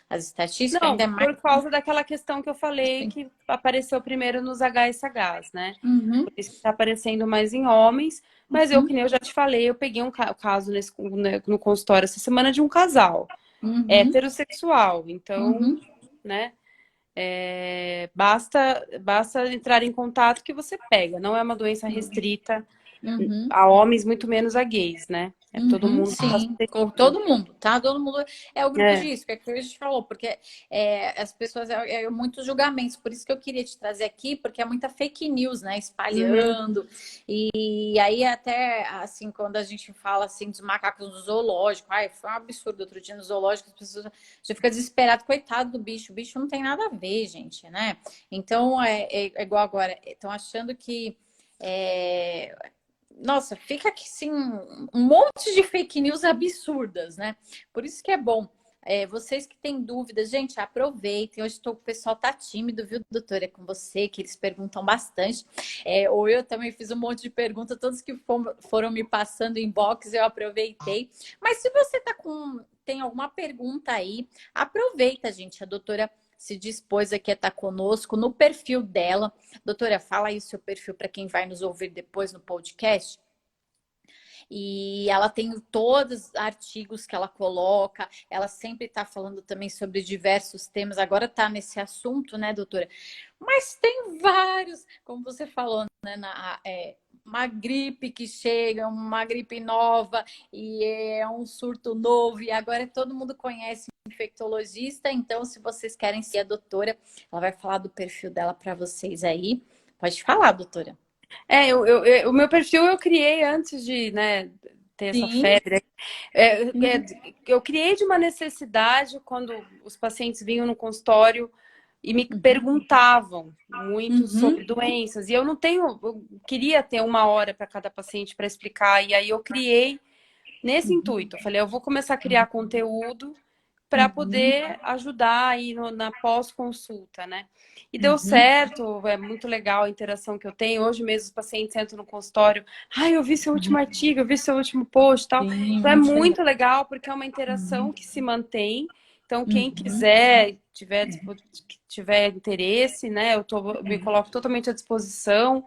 S1: as estatísticas,
S2: Não,
S1: ainda mais.
S2: por causa daquela questão que eu falei que apareceu primeiro nos HSHs, né?
S1: Uhum,
S2: Por isso que está aparecendo mais em homens. Mas eu, que
S1: uhum,
S2: nem eu já te falei, eu peguei um caso né, no consultório essa semana de um casal
S1: uhum,
S2: heterossexual. Então,
S1: uhum,
S2: né, basta entrar em contato que você pega. Não é uma doença restrita
S1: uhum.
S2: a homens, muito menos a gays, né? É todo
S1: Uhum,
S2: mundo que está
S1: sim, com
S2: suscetível.
S1: todo mundo, tá? Todo mundo é o grupo de
S2: É.
S1: risco, é o que a gente falou, porque as pessoas, muitos julgamentos, por isso que eu queria te trazer aqui, porque é muita fake news, né,
S2: Uhum.
S1: espalhando, e aí até, assim, quando a gente fala, assim, dos macacos no zoológico, ai, foi um absurdo, outro dia no zoológico, as pessoas já ficam desesperadas, coitado do bicho, o bicho não tem nada a ver, gente, né? Então, é igual agora, estão achando que... é, nossa, fica aqui sim um monte de fake news absurdas, né? Por isso que é bom. Vocês que têm dúvidas, gente, aproveitem. Hoje o pessoal tá tímido, viu, doutora? É com você, que eles perguntam bastante. Ou eu também fiz um monte de perguntas, todos que foram me passando em box, eu aproveitei. Mas se você tem alguma pergunta aí, aproveita, gente. A doutora se dispôs aqui a estar conosco no perfil dela. Doutora, fala aí o seu perfil para quem vai nos ouvir depois no podcast. E ela tem todos os artigos que ela coloca, ela sempre está falando também sobre diversos temas. Agora está nesse assunto, né, doutora? Mas tem vários, como você falou, né, uma gripe que chega, uma gripe nova, e é um surto novo, e agora todo mundo conhece um infectologista, então se vocês querem ser a doutora, ela vai falar do perfil dela para vocês aí. Pode falar, doutora.
S2: O meu perfil eu criei antes de, né, ter essa
S1: Sim.
S2: febre. Eu criei de uma necessidade quando os pacientes vinham no consultório e me perguntavam muito sobre doenças. E eu queria ter uma hora para cada paciente para explicar. E aí eu criei nesse intuito. Eu falei, eu vou começar a criar conteúdo para poder ajudar aí na pós-consulta, né? E deu certo, é muito legal a interação que eu tenho. Hoje mesmo os pacientes entram no consultório, eu vi seu último artigo, eu vi seu último post e tal.
S1: Sim,
S2: Então é muito legal porque é uma interação que se mantém. Então, quem quiser, tiver interesse, né? Me coloco totalmente à disposição.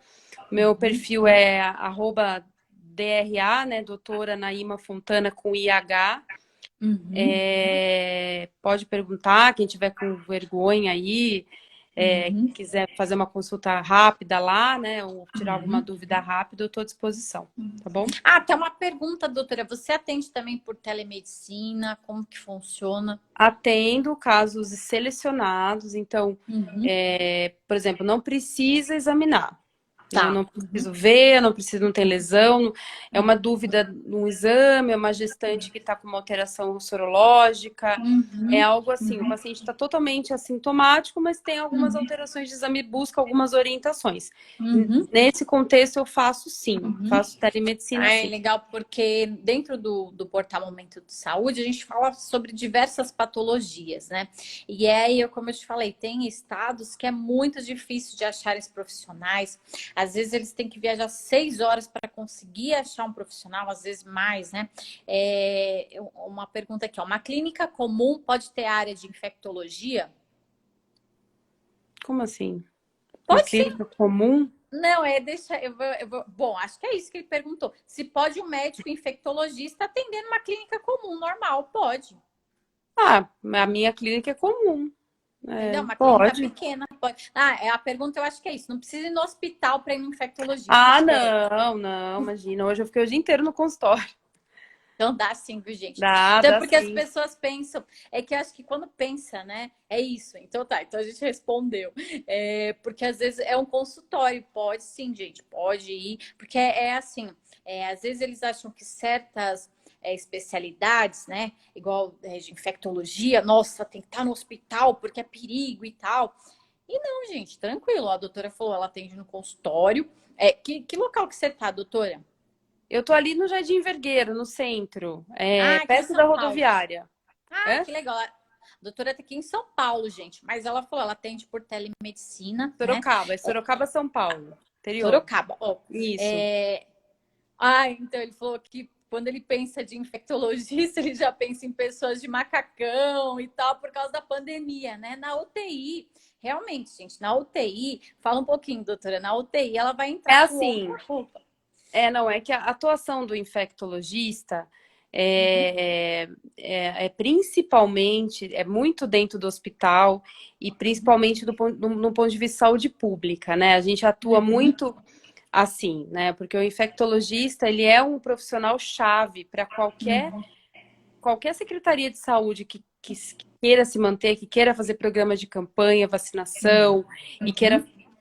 S2: Meu perfil é @DRA, né? Doutora Naima Fontana com IH. Pode perguntar, quem tiver com vergonha aí, quiser fazer uma consulta rápida lá, né? Ou tirar alguma dúvida rápida, eu estou à disposição, tá bom?
S1: Tem uma pergunta, doutora. Você atende também por telemedicina? Como que funciona?
S2: Atendo casos selecionados, então, por exemplo, não precisa examinar.
S1: Tá.
S2: Eu não preciso ver, não tem lesão. É uma dúvida no exame, é uma gestante que está com uma alteração sorológica. É algo assim, o paciente está totalmente assintomático, mas tem algumas alterações de exame, busca algumas orientações. Nesse contexto, eu faço sim, faço telemedicina sim.
S1: É legal, porque dentro do portal Momento de Saúde, a gente fala sobre diversas patologias, né? E aí, como eu te falei, tem estados que é muito difícil de achar esses profissionais. Às vezes eles têm que viajar 6 horas para conseguir achar um profissional, às vezes mais, né? Uma pergunta aqui, ó. Uma clínica comum pode ter área de infectologia?
S2: Como assim?
S1: Pode
S2: uma clínica comum?
S1: Não, Bom, acho que é isso que ele perguntou. Se pode um médico infectologista atender numa clínica comum, normal? Pode.
S2: A minha clínica é comum.
S1: Entendeu? Uma clínica
S2: Pode.
S1: pequena, pode. A pergunta eu acho que é isso. Não precisa ir no hospital para ir no infectologista.
S2: Não, imagina. Hoje eu fiquei o dia inteiro no consultório.
S1: Então dá sim, viu, gente?
S2: Dá
S1: Porque
S2: sim.
S1: as pessoas pensam, é que eu acho que quando pensa, né, é isso. Então tá, então a gente respondeu. Porque às vezes é um consultório, pode sim, gente, pode ir, porque assim, às vezes eles acham que certas especialidades, né, igual de infectologia, nossa, tem que estar no hospital porque é perigo e tal. E não, gente, tranquilo, a doutora falou, ela atende no consultório. Que local que você tá, doutora?
S2: Eu tô ali no Jardim Vergueiro, no centro,
S1: Aqui em
S2: perto
S1: São
S2: da
S1: Paulo.
S2: rodoviária.
S1: Que legal. A doutora tá aqui em São Paulo, gente. Mas ela falou, ela atende por telemedicina,
S2: Sorocaba,
S1: né?
S2: Sorocaba, São Paulo. Interior.
S1: Sorocaba.
S2: Isso.
S1: Então ele falou que quando ele pensa de infectologista, ele já pensa em pessoas de macacão e tal, por causa da pandemia, né? Na UTI, realmente, gente, na UTI, fala um pouquinho, doutora, na UTI ela vai entrar
S2: assim. É que a atuação do infectologista principalmente, muito dentro do hospital e principalmente no ponto de vista de saúde pública, né? A gente atua muito assim, né? Porque o infectologista, ele é um profissional chave para qualquer secretaria de saúde que queira se manter, que queira fazer programas de campanha, vacinação e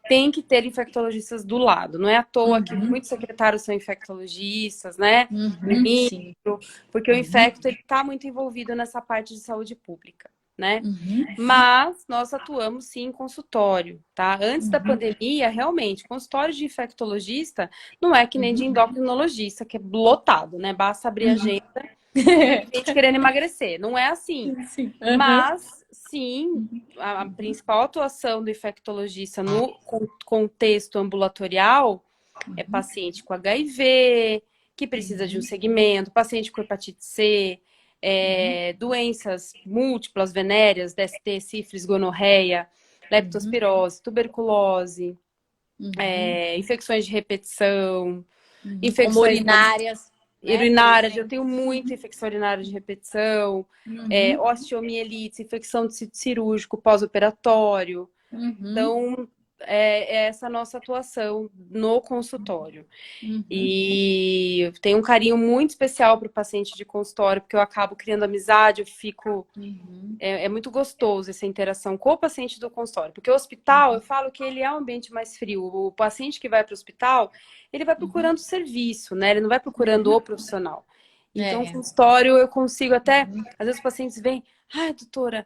S2: tem que ter infectologistas do lado. Não é à toa que muitos secretários são infectologistas, né? Ministro, porque o infecto está muito envolvido nessa parte de saúde pública. né?
S1: Uhum.
S2: Mas nós atuamos sim em consultório, tá? Antes da
S1: Uhum.
S2: pandemia, realmente, consultório de infectologista não é que nem de
S1: Uhum.
S2: endocrinologista, que é lotado, né? Basta abrir a
S1: Uhum.
S2: agenda e gente querendo emagrecer. Não é assim.
S1: Sim. Uhum.
S2: Mas, sim, a principal atuação do infectologista no contexto ambulatorial é paciente com HIV, que precisa de um segmento, paciente com hepatite C, doenças múltiplas venéreas, DST, sífilis, gonorreia,
S1: Uhum.
S2: leptospirose, tuberculose,
S1: Uhum.
S2: infecções de repetição,
S1: Uhum. Como
S2: infecções
S1: urinárias, né, por
S2: urinárias, eu
S1: exemplo.
S2: tenho muita infecção urinária de repetição,
S1: Uhum.
S2: osteomielite, infecção de sítio cirúrgico pós-operatório.
S1: Uhum.
S2: Então, é essa nossa atuação no consultório.
S1: Uhum.
S2: E eu tenho um carinho muito especial para o paciente de consultório, porque eu acabo criando amizade, eu fico.
S1: Uhum.
S2: É muito gostoso essa interação com o paciente do consultório. Porque o hospital, eu falo que ele é um ambiente mais frio. O paciente que vai para o hospital, ele vai
S1: Uhum.
S2: procurando serviço, né? Ele não vai procurando o profissional. Então, o
S1: É.
S2: consultório, eu consigo até.
S1: Uhum.
S2: Às vezes, os pacientes vêm, ai, doutora,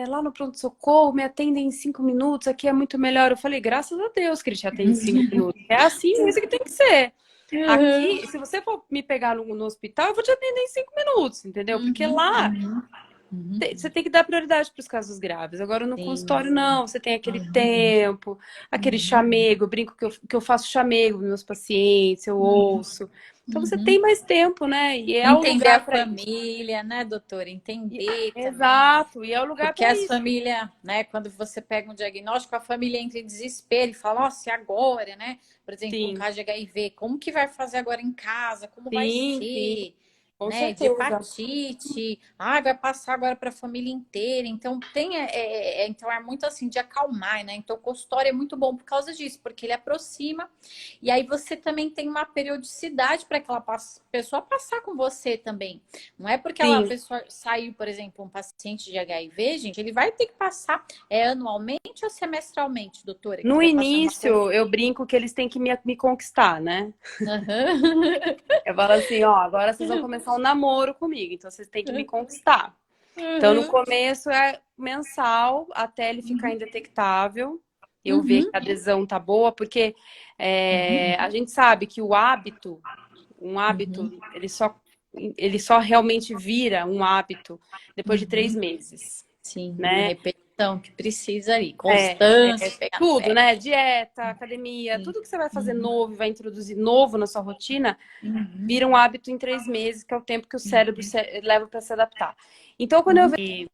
S2: lá no pronto-socorro me atendem em 5 minutos, aqui é muito melhor. Eu falei, graças a Deus que ele te atende em 5 minutos. É assim mesmo que tem que ser.
S1: Uhum.
S2: Aqui, se você for me pegar no hospital, eu vou te atender em 5 minutos, entendeu? Porque
S1: Uhum.
S2: lá
S1: Uhum. Uhum.
S2: você tem que dar prioridade para os casos graves. Agora, no
S1: Sim.
S2: consultório, não. Você tem aquele
S1: Uhum.
S2: tempo, aquele
S1: Uhum.
S2: chamego. Eu brinco que eu faço chamego nos meus pacientes, eu ouço. Então, você tem
S1: Uhum.
S2: mais tempo, né? E é o
S1: Entender a
S2: lugar para isso.
S1: família, né, doutora? Entender também.
S2: Exato, e é o lugar
S1: Porque
S2: para
S1: as
S2: isso.
S1: famílias, né, quando você pega um diagnóstico, a família entra em desespero e fala, nossa, e agora, né? Por exemplo, um
S2: Sim,
S1: caso de HIV, como que vai fazer agora em casa? Como vai
S2: sim, sim,
S1: ser?
S2: com
S1: Né, de
S2: certeza.
S1: hepatite, vai passar agora para a família inteira. Então então é muito assim de acalmar, né? Então o consultório é muito bom por causa disso, porque ele aproxima e aí você também tem uma periodicidade para aquela pessoa passar com você também. Não é porque a
S2: Sim.
S1: pessoa saiu, por exemplo, um paciente de HIV, gente, ele vai ter que passar anualmente ou semestralmente, doutora, que
S2: No
S1: vai passar uma coisa.
S2: início, eu brinco que eles têm que me conquistar, né?
S1: Aham.
S2: Eu falo assim, ó, agora vocês vão começar um namoro comigo, então vocês têm que me conquistar. Então, no
S1: Uhum.
S2: começo é mensal, até ele ficar indetectável, eu ver que
S1: Uhum.
S2: a adesão tá boa, porque
S1: Uhum.
S2: a gente sabe que um hábito,
S1: Uhum.
S2: ele só realmente vira um hábito depois de três
S1: Uhum.
S2: meses,
S1: Sim, a
S2: né?
S1: repetição que precisa ali,
S2: É
S1: constância, pegar no
S2: tudo,
S1: pé.
S2: né? Dieta, academia,
S1: Sim.
S2: tudo que você vai fazer
S1: Uhum.
S2: novo e vai introduzir novo na sua rotina,
S1: Uhum.
S2: vira um hábito em 3 meses, que é o tempo que o cérebro leva para se adaptar. Então, quando eu
S1: Uhum.
S2: vejo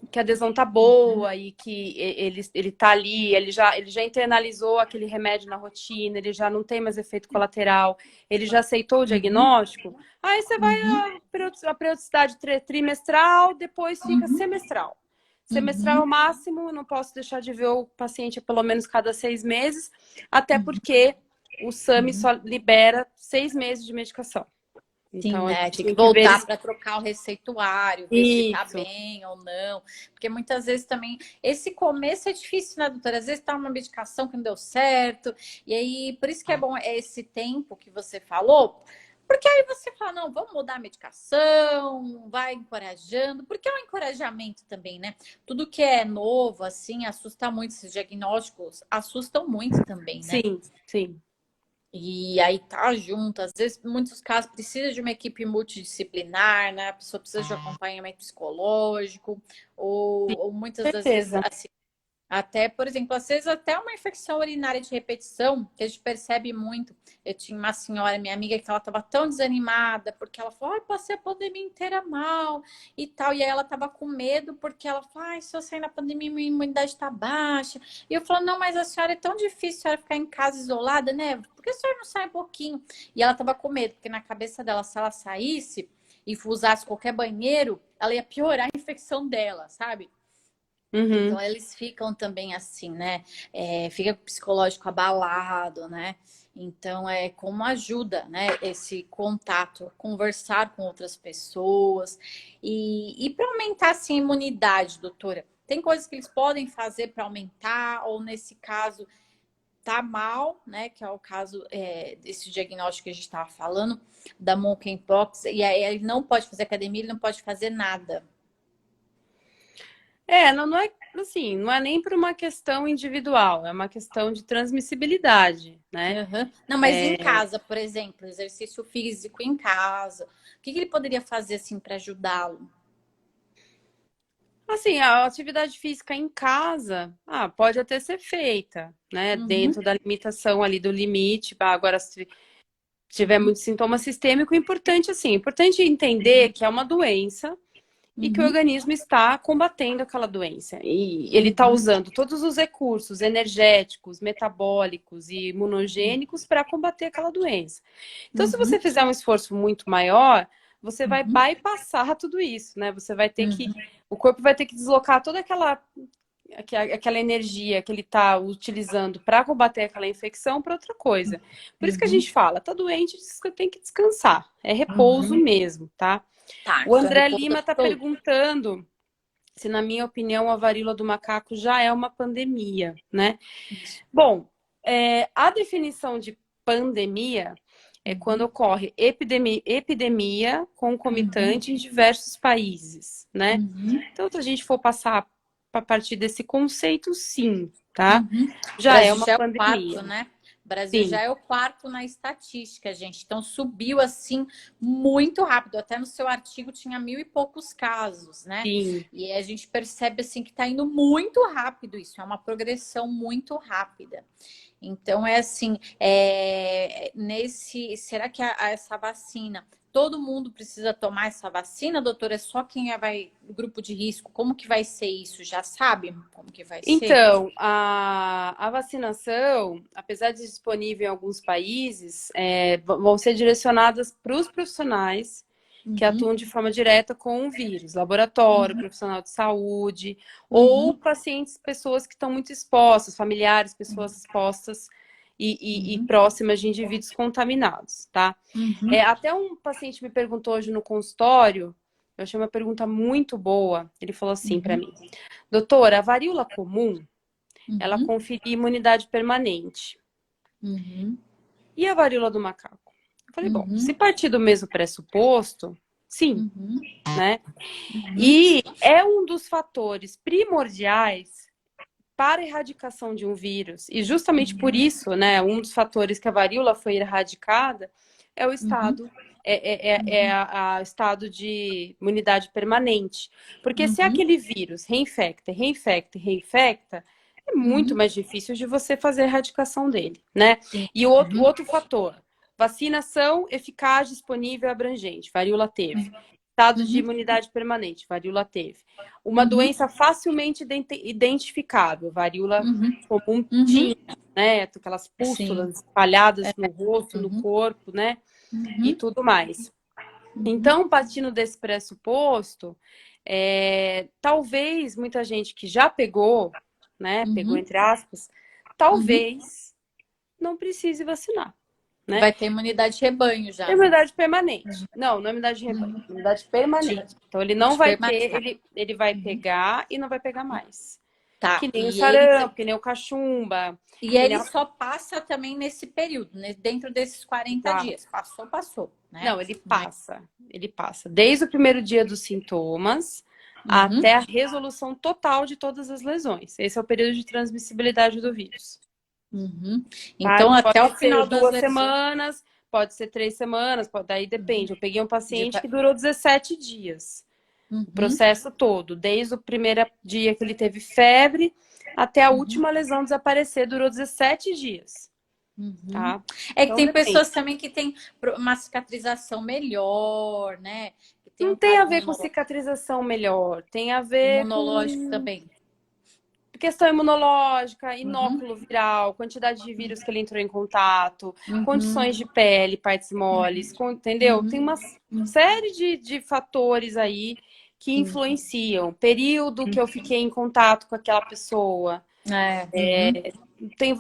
S2: que a adesão tá boa e que ele tá ali, ele já internalizou aquele remédio na rotina, ele já não tem mais efeito colateral, ele já aceitou o
S1: Uhum.
S2: diagnóstico, aí você vai
S1: Uhum.
S2: a periodicidade trimestral, depois fica
S1: Uhum.
S2: semestral. Semestral é o
S1: Uhum.
S2: máximo, eu não posso deixar de ver o paciente pelo menos cada 6 meses, até
S1: Uhum.
S2: porque o SAMI
S1: Uhum.
S2: só libera 6 meses de medicação.
S1: Sim,
S2: Então, a
S1: né?
S2: gente
S1: Tem que
S2: tem que ver
S1: voltar para trocar o receituário, ver se tá
S2: isso.
S1: bem ou não. Porque muitas vezes também. Esse começo é difícil, né, doutora? Às vezes tá uma medicação que não deu certo. E aí, por isso que é bom esse tempo que você falou. Porque aí você fala, não, vamos mudar a medicação, vai encorajando, porque é um encorajamento também, né? Tudo que é novo, assim, assusta muito, esses diagnósticos assustam muito também, né?
S2: Sim, sim.
S1: E aí tá junto, às vezes, em muitos casos, precisa de uma equipe multidisciplinar, né? A pessoa precisa de acompanhamento psicológico, ou muitas das vezes,
S2: Certeza.
S1: assim, até, por exemplo, às vezes até uma infecção urinária de repetição, que a gente percebe muito. Eu tinha uma senhora, minha amiga, que ela estava tão desanimada, porque ela falou, ai, passei a pandemia inteira mal e tal. E aí ela estava com medo, porque ela falou, ai, se eu sair na pandemia, minha imunidade está baixa. E eu falo, não, mas a senhora é tão difícil a senhora ficar em casa isolada, né? Por que a senhora não sai um pouquinho? E ela estava com medo, porque na cabeça dela, se ela saísse e usasse qualquer banheiro, ela ia piorar a infecção dela, sabe?
S2: Uhum.
S1: Então, eles ficam também assim, né? Fica com o psicológico abalado, né? Então, é como ajuda, né? Esse contato, conversar com outras pessoas. E para aumentar, assim, a imunidade, doutora, tem coisas que eles podem fazer para aumentar, ou nesse caso, tá mal, né? Que é o caso desse diagnóstico que a gente estava falando, da monkeypox, e aí ele não pode fazer academia, ele não pode fazer nada.
S2: Não é assim, não é nem por uma questão individual, é uma questão de transmissibilidade, né?
S1: Uhum. Não, mas em casa, por exemplo, exercício físico em casa, o que ele poderia fazer assim para ajudá-lo?
S2: Assim, a atividade física em casa, pode até ser feita, né?
S1: Uhum,
S2: Dentro da limitação ali do limite. Agora, se tiver muito sintoma sistêmico, importante entender que é uma doença e que o
S1: uhum,
S2: organismo está combatendo aquela doença. E ele está
S1: uhum,
S2: usando todos os recursos energéticos, metabólicos e imunogênicos para combater aquela doença. Então, se você
S1: uhum,
S2: fizer um esforço muito maior, você vai
S1: uhum,
S2: bypassar tudo isso, né? Você vai ter que.
S1: uhum,
S2: O corpo vai ter que deslocar toda aquela energia que ele está utilizando para combater aquela infecção para outra coisa. Por isso que a
S1: uhum,
S2: gente fala, tá doente, tem que descansar. É repouso
S1: uhum.
S2: mesmo, tá?
S1: Tá,
S2: O
S1: então
S2: André
S1: repouso
S2: Lima está
S1: absoluto.
S2: perguntando se, na minha opinião, a varíola do macaco já é uma pandemia, né?
S1: Isso.
S2: Bom, a definição de pandemia é quando
S1: Uhum,
S2: ocorre epidemia
S1: uhum,
S2: concomitante em diversos países, né?
S1: uhum,
S2: Então, se a gente for passar a partir desse conceito, sim, tá?
S1: uhum. O
S2: Já é
S1: Brasil
S2: uma
S1: já é o quarto,
S2: pandemia,
S1: né? O Brasil
S2: sim,
S1: já é o quarto na estatística, gente. Então subiu assim muito rápido. Até no seu artigo tinha 1.000 e poucos casos, né?
S2: sim.
S1: E a gente percebe assim que está indo muito rápido isso. É uma progressão muito rápida. Então é assim, será que essa vacina, todo mundo precisa tomar essa vacina, doutora? É só quem vai grupo de risco? Como que vai ser isso? Já sabe como que vai ser?
S2: Então, a vacinação, apesar de disponível em alguns países, vão ser direcionadas para os profissionais que
S1: Uhum,
S2: atuam de forma direta com o vírus, laboratório,
S1: uhum,
S2: profissional de saúde, ou
S1: uhum,
S2: pacientes, pessoas que estão muito expostas, familiares, pessoas expostas e
S1: uhum,
S2: próximas de indivíduos contaminados, tá?
S1: uhum,
S2: Até um paciente me perguntou hoje no consultório, eu achei uma pergunta muito boa. Ele falou assim para
S1: uhum,
S2: mim: doutora, a varíola comum, ela
S1: uhum,
S2: conferia imunidade permanente.
S1: uhum,
S2: E a varíola do macaco? Eu falei, bom, se
S1: uhum,
S2: partir do mesmo pressuposto, sim,
S1: uhum,
S2: né?
S1: uhum,
S2: E é um dos fatores primordiais para a erradicação de um vírus. E justamente por
S1: uhum,
S2: isso, né, um dos fatores que a varíola foi erradicada é o
S1: uhum,
S2: estado, a estado de imunidade permanente. Porque se
S1: uhum,
S2: aquele vírus reinfecta, reinfecta, reinfecta, é muito
S1: uhum,
S2: mais difícil de você fazer a erradicação dele, né?
S1: sim,
S2: E o
S1: uhum,
S2: outro fator, vacinação eficaz, disponível e abrangente, varíola teve. Estado de
S1: uhum,
S2: imunidade permanente, varíola teve. Uma
S1: uhum,
S2: doença facilmente identificável, varíola
S1: uhum,
S2: comum
S1: uhum,
S2: tinha, né? Aquelas
S1: sim,
S2: pústulas espalhadas no rosto, no
S1: uhum,
S2: corpo, né? E
S1: uhum,
S2: tudo mais.
S1: uhum,
S2: Então, partindo desse pressuposto, talvez muita gente que já pegou, né? Pegou
S1: uhum,
S2: entre aspas,
S1: uhum.
S2: talvez não precise vacinar, né?
S1: Vai ter imunidade de rebanho já, né?
S2: Imunidade permanente. Não, não é imunidade de rebanho,
S1: Uhum.
S2: imunidade
S1: De,
S2: permanente. Então, ele não
S1: de
S2: vai
S1: permanente.
S2: ter,
S1: Tá.
S2: ele vai
S1: Uhum.
S2: pegar e não vai pegar mais.
S1: Tá.
S2: Que nem o sarampo, que nem o cachumba,
S1: E
S2: que nem
S1: ele
S2: a...
S1: só passa também nesse período, né? Dentro desses 40
S2: Tá.
S1: dias. Passou, passou, né?
S2: Não, ele
S1: Não é-
S2: passa. Ele passa. Desde o primeiro dia dos sintomas
S1: Uhum.
S2: até a resolução total de todas as lesões. Esse é o período de transmissibilidade do vírus.
S1: Uhum.
S2: Tá?
S1: Então, até o
S2: Pode ser
S1: final das
S2: 2 semanas, pode ser 3 semanas, daí
S1: Uhum.
S2: depende. Eu peguei um
S1: De...
S2: paciente que durou 17 dias. O
S1: Uhum.
S2: processo todo, desde o primeiro dia que ele teve febre até a
S1: Uhum.
S2: última lesão desaparecer, durou 17 dias,
S1: Uhum.
S2: tá?
S1: É que
S2: Então
S1: tem
S2: depende.
S1: pessoas também que têm uma cicatrização melhor, né? Que tem
S2: Não
S1: um
S2: tem a
S1: quadro
S2: ver com cicatrização melhor, tem a ver
S1: imunológico
S2: com
S1: também.
S2: questão imunológica,
S1: Uhum.
S2: inóculo viral, quantidade de vírus que ele entrou em contato,
S1: Uhum.
S2: condições de pele, partes moles, entendeu? Tem
S1: Uhum.
S2: uma série de fatores aí que
S1: Sim.
S2: influenciam. Período que eu fiquei em contato com aquela pessoa.
S1: Uhum.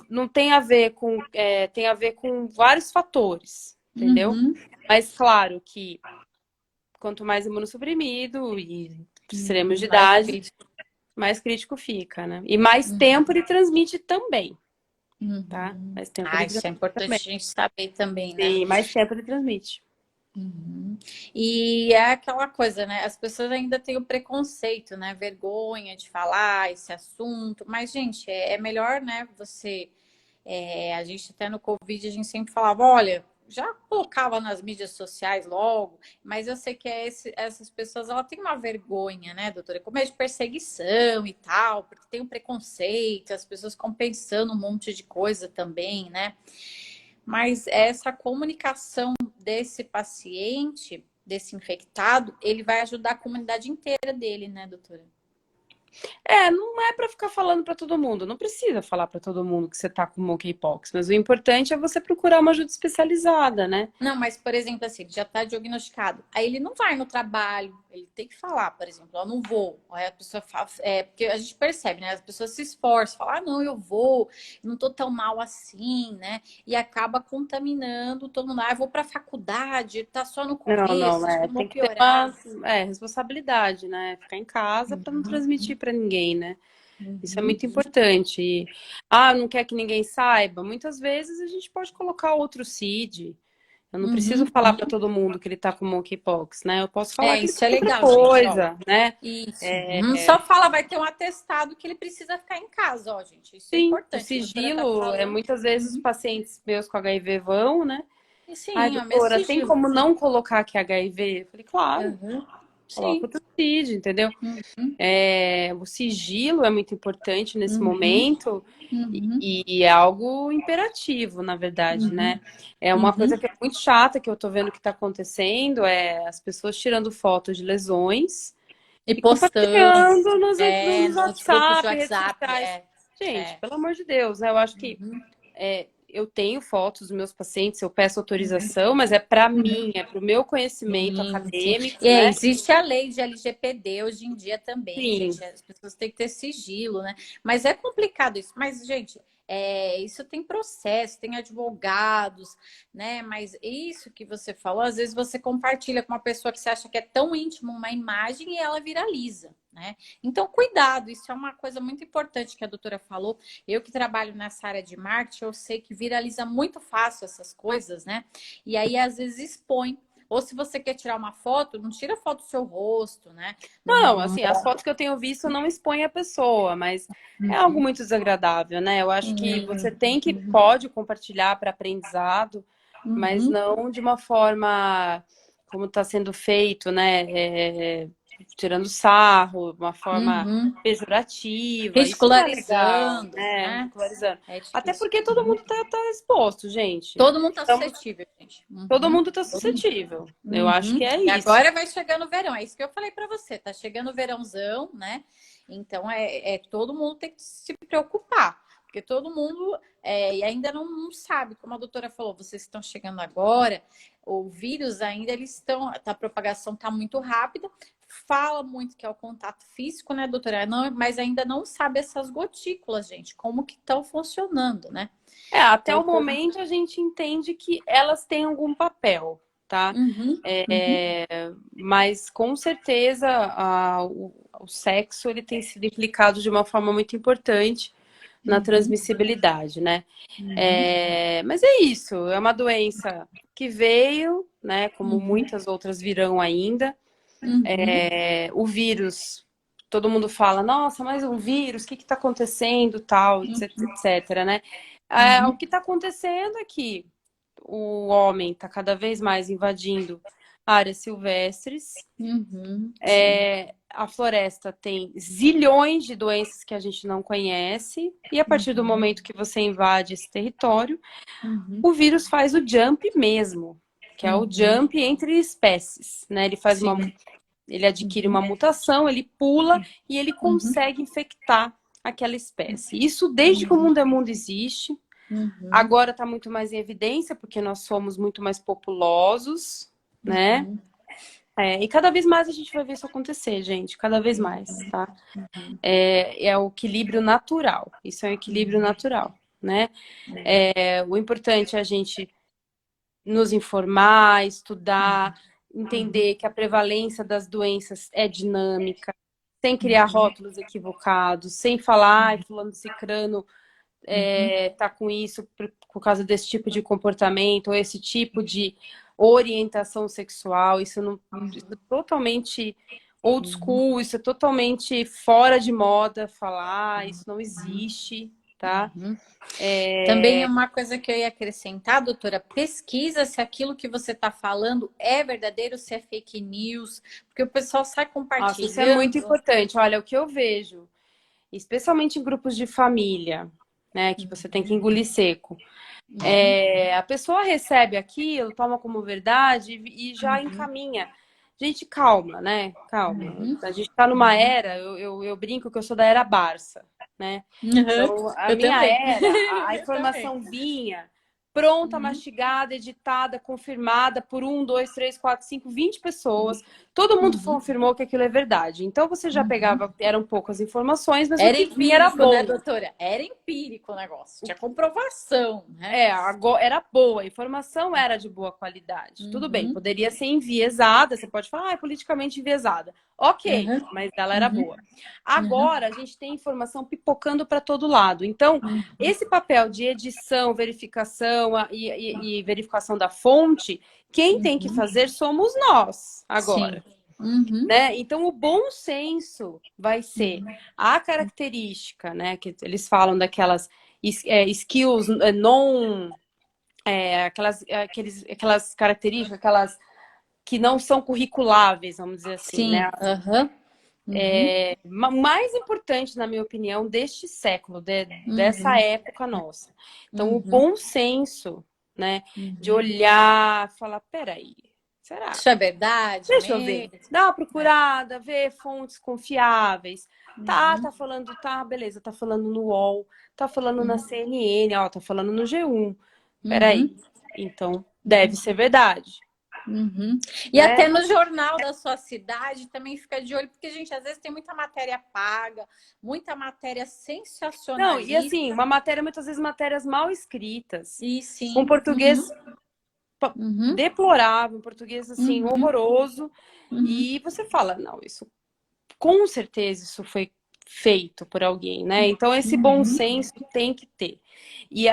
S2: Não tem a ver com. Tem a ver com vários fatores, entendeu?
S1: Uhum.
S2: Mas claro que quanto mais imunossuprimido e extremos de
S1: Mais
S2: idade,
S1: crítico.
S2: mais crítico fica, né? E mais tempo
S1: Uhum.
S2: ele transmite também.
S1: Uhum.
S2: tá? Mais tempo
S1: Ah,
S2: ele
S1: isso é
S2: transmite
S1: importante
S2: também.
S1: a gente saber também, né?
S2: Sim, mais tempo ele transmite.
S1: Uhum. E é aquela coisa, né? As pessoas ainda têm o preconceito, né? Vergonha de falar esse assunto. Mas, gente, é melhor, né? A gente até no Covid, a gente sempre falava, olha, já colocava nas mídias sociais logo, mas eu sei que essas pessoas, ela tem uma vergonha, né, doutora? Com medo de perseguição e tal, porque tem um preconceito, as pessoas ficam pensando um monte de coisa também, né? Mas essa comunicação desse paciente, desse infectado, ele vai ajudar a comunidade inteira dele, né, doutora?
S2: Não é para ficar falando para todo mundo, não precisa falar para todo mundo que você tá com monkeypox, mas o importante é você procurar uma ajuda especializada, né?
S1: Não, mas, por exemplo, assim, ele já está diagnosticado. Aí ele não vai no trabalho, ele tem que falar, por exemplo, eu não vou. Aí a pessoa fala, porque a gente percebe, né? As pessoas se esforçam, falam, não, eu vou, não tô tão mal assim, né? E acaba contaminando todo mundo. Ah, eu vou para a faculdade, tá só no começo,
S2: Não,
S1: acho que não vou
S2: tem que ter uma
S1: piorar.
S2: responsabilidade, né? Ficar em casa para não
S1: Uhum,
S2: transmitir para ninguém, né? Isso é
S1: uhum,
S2: muito importante. Não quer que ninguém saiba? Muitas vezes a gente pode colocar outro CID. Eu não preciso
S1: uhum.
S2: falar para todo mundo que ele tá com monkeypox, né? Eu posso falar
S1: É,
S2: que ele
S1: isso
S2: tem
S1: é
S2: outra
S1: legal, gente, ó.
S2: coisa, né?
S1: Isso.
S2: É,
S1: Uhum. Só fala, vai ter um atestado que ele precisa ficar em casa, ó, gente. Isso é
S2: sim, o
S1: importante. A doutora tá
S2: sigilo
S1: falando.
S2: muitas vezes os
S1: Uhum.
S2: pacientes meus com HIV vão, né?
S1: E
S2: Ai,
S1: sim, é o mesmo
S2: doutora, tem
S1: sigilo.
S2: como não colocar que é HIV? Eu falei, claro,
S1: Uhum.
S2: coloca
S1: Sim.
S2: o CID, entendeu?
S1: Uhum.
S2: O sigilo é muito importante nesse
S1: Uhum.
S2: momento
S1: Uhum.
S2: e é algo imperativo, na verdade,
S1: Uhum.
S2: né? É uma coisa
S1: Uhum.
S2: que é muito chata que eu tô vendo que tá acontecendo, é as pessoas tirando fotos de lesões
S1: E
S2: e
S1: postando,
S2: compartilhando nos
S1: nos grupos de
S2: WhatsApp, redes
S1: WhatsApp,
S2: sociais. Gente,
S1: é.
S2: pelo amor de Deus, né? Eu acho que
S1: Uhum.
S2: eu tenho fotos dos meus pacientes, eu peço autorização, mas é para mim, é para o meu conhecimento
S1: Sim, sim.
S2: acadêmico, né?
S1: Existe a lei de LGPD hoje em dia também,
S2: Sim.
S1: gente. As pessoas têm que ter sigilo, né? Mas é complicado isso. Mas, gente, isso tem processo, tem advogados, né? Mas isso que você falou, às vezes você compartilha com uma pessoa que você acha que é tão íntima uma imagem e ela viraliza, né? Então, cuidado, isso é uma coisa muito importante que a doutora falou. Eu que trabalho nessa área de marketing, eu sei que viraliza muito fácil essas coisas, né? E aí, às vezes, expõe. Ou se você quer tirar uma foto, não tira foto do seu rosto, né?
S2: Não,
S1: Não.
S2: assim, as fotos que eu tenho visto não expõem a pessoa, mas é algo
S1: Uhum.
S2: muito desagradável, né? Eu acho que você tem que,
S1: Uhum.
S2: pode compartilhar para aprendizado, mas
S1: Uhum.
S2: não de uma forma como está sendo feito, né? Tirando sarro, uma forma
S1: Uhum.
S2: pejorativa. Isso não é legal,
S1: Ridicularizando,
S2: né?
S1: né?
S2: Ridicularizando.
S1: É
S2: Até
S1: difícil.
S2: porque todo mundo tá exposto, gente.
S1: Todo mundo tá
S2: Estamos,
S1: suscetível, gente.
S2: todo
S1: Uhum.
S2: mundo está suscetível. Eu acho
S1: Uhum.
S2: que é
S1: E
S2: isso.
S1: agora vai chegando o verão, é isso que eu falei para você, tá chegando o verãozão, né? Então todo mundo tem que se preocupar, porque todo mundo e ainda não sabe, como a doutora falou, vocês estão chegando agora, o vírus ainda eles estão, a propagação tá muito rápida, fala muito que é o contato físico, né, doutora? Não, mas ainda não sabe essas gotículas, gente, como que estão funcionando, né?
S2: Até
S1: Então,
S2: o momento a gente entende que elas têm algum papel, tá?
S1: uhum, uhum,
S2: Mas com certeza o sexo ele tem sido implicado de uma forma muito importante na
S1: uhum,
S2: transmissibilidade, né?
S1: uhum,
S2: Mas é isso, é uma doença que veio, né? Como
S1: uhum,
S2: muitas outras virão ainda.
S1: uhum,
S2: O vírus, todo mundo fala, nossa, mas um vírus, o que está acontecendo, tal, etc, etc, né? O
S1: uhum,
S2: que está acontecendo é que o homem está cada vez mais invadindo áreas silvestres.
S1: sim.
S2: A floresta tem zilhões de doenças que a gente não conhece, e a partir do
S1: Uhum,
S2: momento que você invade esse território,
S1: uhum,
S2: o vírus faz o jump mesmo, que é o
S1: uhum,
S2: jump entre espécies, né?
S1: sim.
S2: Ele adquire
S1: Uhum,
S2: uma mutação, ele pula e ele
S1: uhum,
S2: consegue infectar aquela espécie. Isso desde que o mundo é mundo existe.
S1: uhum,
S2: Agora está muito mais em evidência, porque nós somos muito mais populosos, né?
S1: uhum,
S2: E cada vez mais a gente vai ver isso acontecer, gente. Cada vez mais, tá? É o equilíbrio natural. Isso é um equilíbrio natural, né? O importante é a gente nos informar, estudar, entender que a prevalência das doenças é dinâmica, sem criar rótulos equivocados, sem falar, ai, fulano cicrano
S1: Uhum.
S2: tá com isso por causa desse tipo de comportamento, ou esse tipo de orientação sexual. Isso é totalmente old
S1: Uhum.
S2: school, isso é totalmente fora de moda falar, isso não existe, tá?
S1: Uhum. Também é uma coisa que eu ia acrescentar, doutora, pesquisa se aquilo que você está falando é verdadeiro, se é fake news, porque o pessoal sai
S2: Nossa, isso é muito
S1: compartilhando.
S2: importante. Olha, o que eu vejo, especialmente em grupos de família, né, que você tem que engolir seco.
S1: Uhum.
S2: A pessoa recebe aquilo, toma como verdade e já
S1: Uhum.
S2: encaminha. Gente, calma, né? Calma.
S1: Uhum.
S2: A gente tá numa era, eu brinco que eu sou da era Barça, né?
S1: Uhum.
S2: Então, a
S1: Eu
S2: minha
S1: também.
S2: era, a
S1: Eu também.
S2: informação vinha pronta,
S1: Uhum.
S2: mastigada, editada, confirmada por 1, 2, 3, 4, 5, 20 pessoas. Todo mundo
S1: Uhum.
S2: confirmou que aquilo é verdade. Então, você já
S1: Uhum.
S2: pegava, eram poucas informações, mas o
S1: Era
S2: que vinha era
S1: empírico, né,
S2: bom.
S1: doutora? Era empírico o negócio. Tinha comprovação, né?
S2: Agora era boa, a informação era de boa qualidade. Tudo bem,
S1: Uhum.
S2: poderia ser enviesada, você pode falar, é politicamente enviesada. Ok,
S1: Uhum.
S2: mas ela era
S1: Uhum.
S2: boa.
S1: Uhum.
S2: Agora a gente tem informação pipocando para todo lado. Então, esse papel de edição, verificação e verificação da fonte, quem tem que
S1: Uhum.
S2: fazer somos nós
S1: Sim.
S2: agora.
S1: Uhum.
S2: Né? Então, o bom senso vai ser a característica, né? Que eles falam daquelas skills non aquelas características, aquelas que não são curriculáveis, vamos dizer assim,
S1: Sim.
S2: né?
S1: Uhum. Uhum.
S2: Mais importante, na minha opinião, deste século, dessa
S1: Uhum.
S2: época nossa. Então, o
S1: Uhum.
S2: bom senso, né? De
S1: Uhum.
S2: olhar, falar, peraí, será?
S1: Isso é verdade
S2: Deixa eu ver.
S1: mesmo?
S2: Dá uma
S1: Né?
S2: procurada, ver fontes confiáveis. Tá
S1: Uhum.
S2: falando, tá, beleza, tá falando no UOL, tá falando na
S1: Uhum.
S2: CNN, ó, tá falando no G1.
S1: Uhum.
S2: Peraí. Então, deve ser verdade,
S1: Uhum. E até
S2: né?
S1: no jornal da sua cidade também fica de olho, porque, gente, às vezes tem muita matéria paga, muita matéria
S2: Não, e assim,
S1: sensacionalista.
S2: uma matéria, muitas vezes matérias mal escritas,
S1: E
S2: com
S1: sim.
S2: português
S1: Uhum. Uhum.
S2: deplorável, português assim,
S1: Uhum.
S2: horroroso,
S1: Uhum.
S2: e você fala, não, isso com certeza isso foi feito por alguém, né? Então esse bom
S1: Uhum.
S2: senso tem que ter. E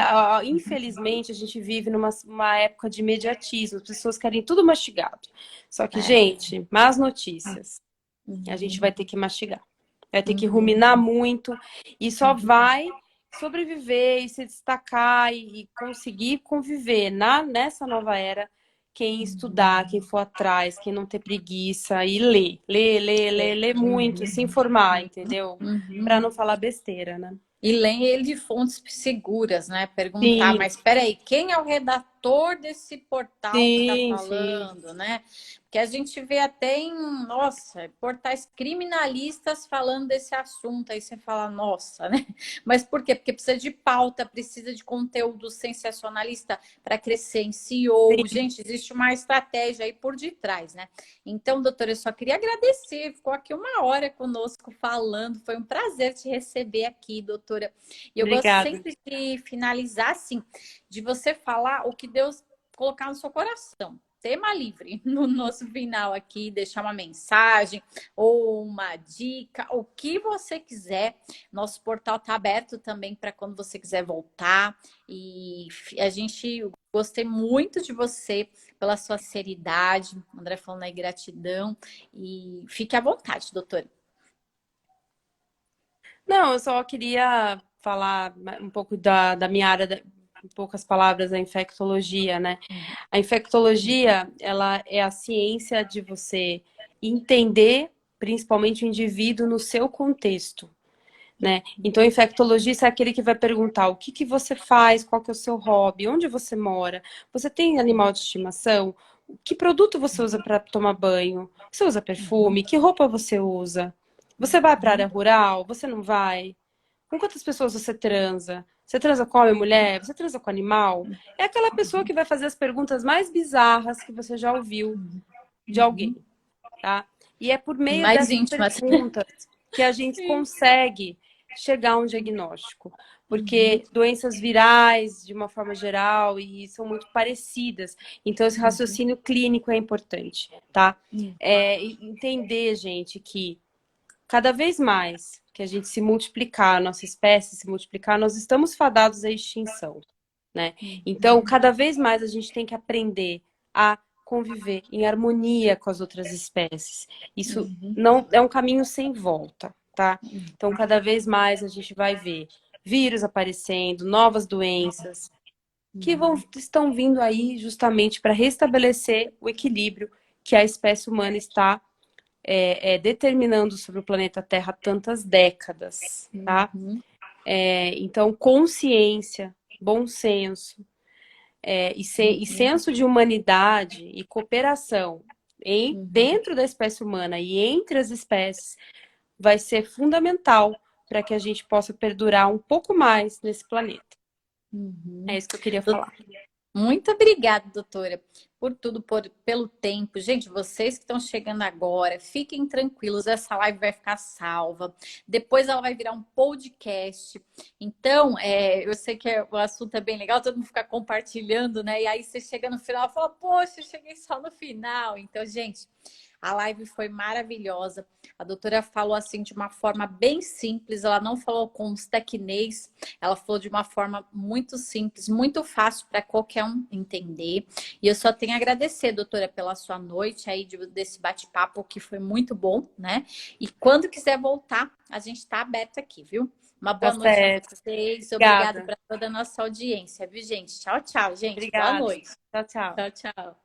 S2: infelizmente a gente vive numa época de imediatismo, as pessoas querem tudo mastigado. Só que,
S1: É.
S2: gente, más notícias, a gente
S1: Uhum.
S2: vai ter que mastigar. Vai ter que
S1: Uhum.
S2: ruminar muito e só
S1: Uhum.
S2: vai sobreviver e se destacar e conseguir conviver nessa nova era quem estudar, quem for atrás, quem não ter preguiça e ler muito e
S1: Uhum.
S2: se informar, entendeu? Para
S1: Uhum.
S2: não falar besteira, né?
S1: E leem ele de fontes seguras, né? Perguntar,
S2: Sim,
S1: mas espera aí, quem é o redator desse portal que está
S2: sim.
S1: falando, né? Que a gente vê até em, nossa, portais criminalistas falando desse assunto, aí você fala, nossa, né? Mas por quê? Porque precisa de pauta, precisa de conteúdo sensacionalista para crescer em SEO. Gente, existe uma estratégia aí por detrás, né? Então, doutora, eu só queria agradecer. Ficou aqui uma hora conosco falando. Foi um prazer te receber aqui, doutora. E eu gosto
S2: Obrigada.
S1: sempre de finalizar assim, de você falar o que Deus colocar no seu coração. Tema livre no nosso final aqui, deixar uma mensagem ou uma dica, o que você quiser. Nosso portal está aberto também para quando você quiser voltar. E a gente gostei muito de você pela sua seriedade. André falando aí gratidão. E fique à vontade, doutora.
S2: Não, eu só queria falar um pouco da minha área, em poucas palavras, a infectologia, né? A infectologia, ela é a ciência de você entender, principalmente o indivíduo no seu contexto, né? Então, o infectologista é aquele que vai perguntar o que que você faz, qual que é o seu hobby, onde você mora, você tem animal de estimação, que produto você usa para tomar banho, você usa perfume, que roupa você usa, você vai para a área rural, você não vai, com quantas pessoas você transa? Você transa com homem e mulher? Você transa com animal? É aquela pessoa que vai fazer as perguntas mais bizarras que você já ouviu de alguém, tá? E é por
S1: E
S2: meio
S1: mais
S2: dessas
S1: íntimas.
S2: perguntas que a gente consegue chegar a um diagnóstico. Porque doenças virais, de uma forma geral, e são muito parecidas. Então, esse raciocínio clínico é importante, tá? Entender, gente, que cada vez mais que a gente se multiplicar, a nossa espécie se multiplicar, nós estamos fadados à extinção, né? Então, cada vez mais a gente tem que aprender a conviver em harmonia com as outras espécies. Isso não é um caminho sem volta, tá? Então, cada vez mais a gente vai ver vírus aparecendo, novas doenças, que estão vindo aí justamente para restabelecer o equilíbrio que a espécie humana está determinando sobre o planeta Terra há tantas décadas, tá? Então, consciência, bom senso, e senso de humanidade e cooperação dentro da espécie humana e entre as espécies vai ser fundamental para que a gente possa perdurar um pouco mais nesse planeta. É isso que eu queria falar.
S1: Muito obrigada, doutora, por tudo, pelo tempo. Gente, vocês que estão chegando agora, fiquem tranquilos, essa live vai ficar salva. Depois ela vai virar um podcast. Então, eu sei que o assunto é bem legal, todo mundo fica compartilhando, né? E aí você chega no final e fala, poxa, eu cheguei só no final. Então, gente, a live foi maravilhosa. A doutora falou assim de uma forma bem simples, ela não falou com os tecnês, ela falou de uma forma muito simples, muito fácil para qualquer um entender. E eu só tenho a agradecer, doutora, pela sua noite aí desse bate-papo que foi muito bom, né? E quando quiser voltar, a gente está aberto aqui, viu? Uma boa noite a vocês. Obrigada para toda a nossa audiência, viu, gente? Tchau, tchau, gente. Boa
S2: Obrigada.
S1: noite.
S2: Tchau, tchau.
S1: Tchau, tchau.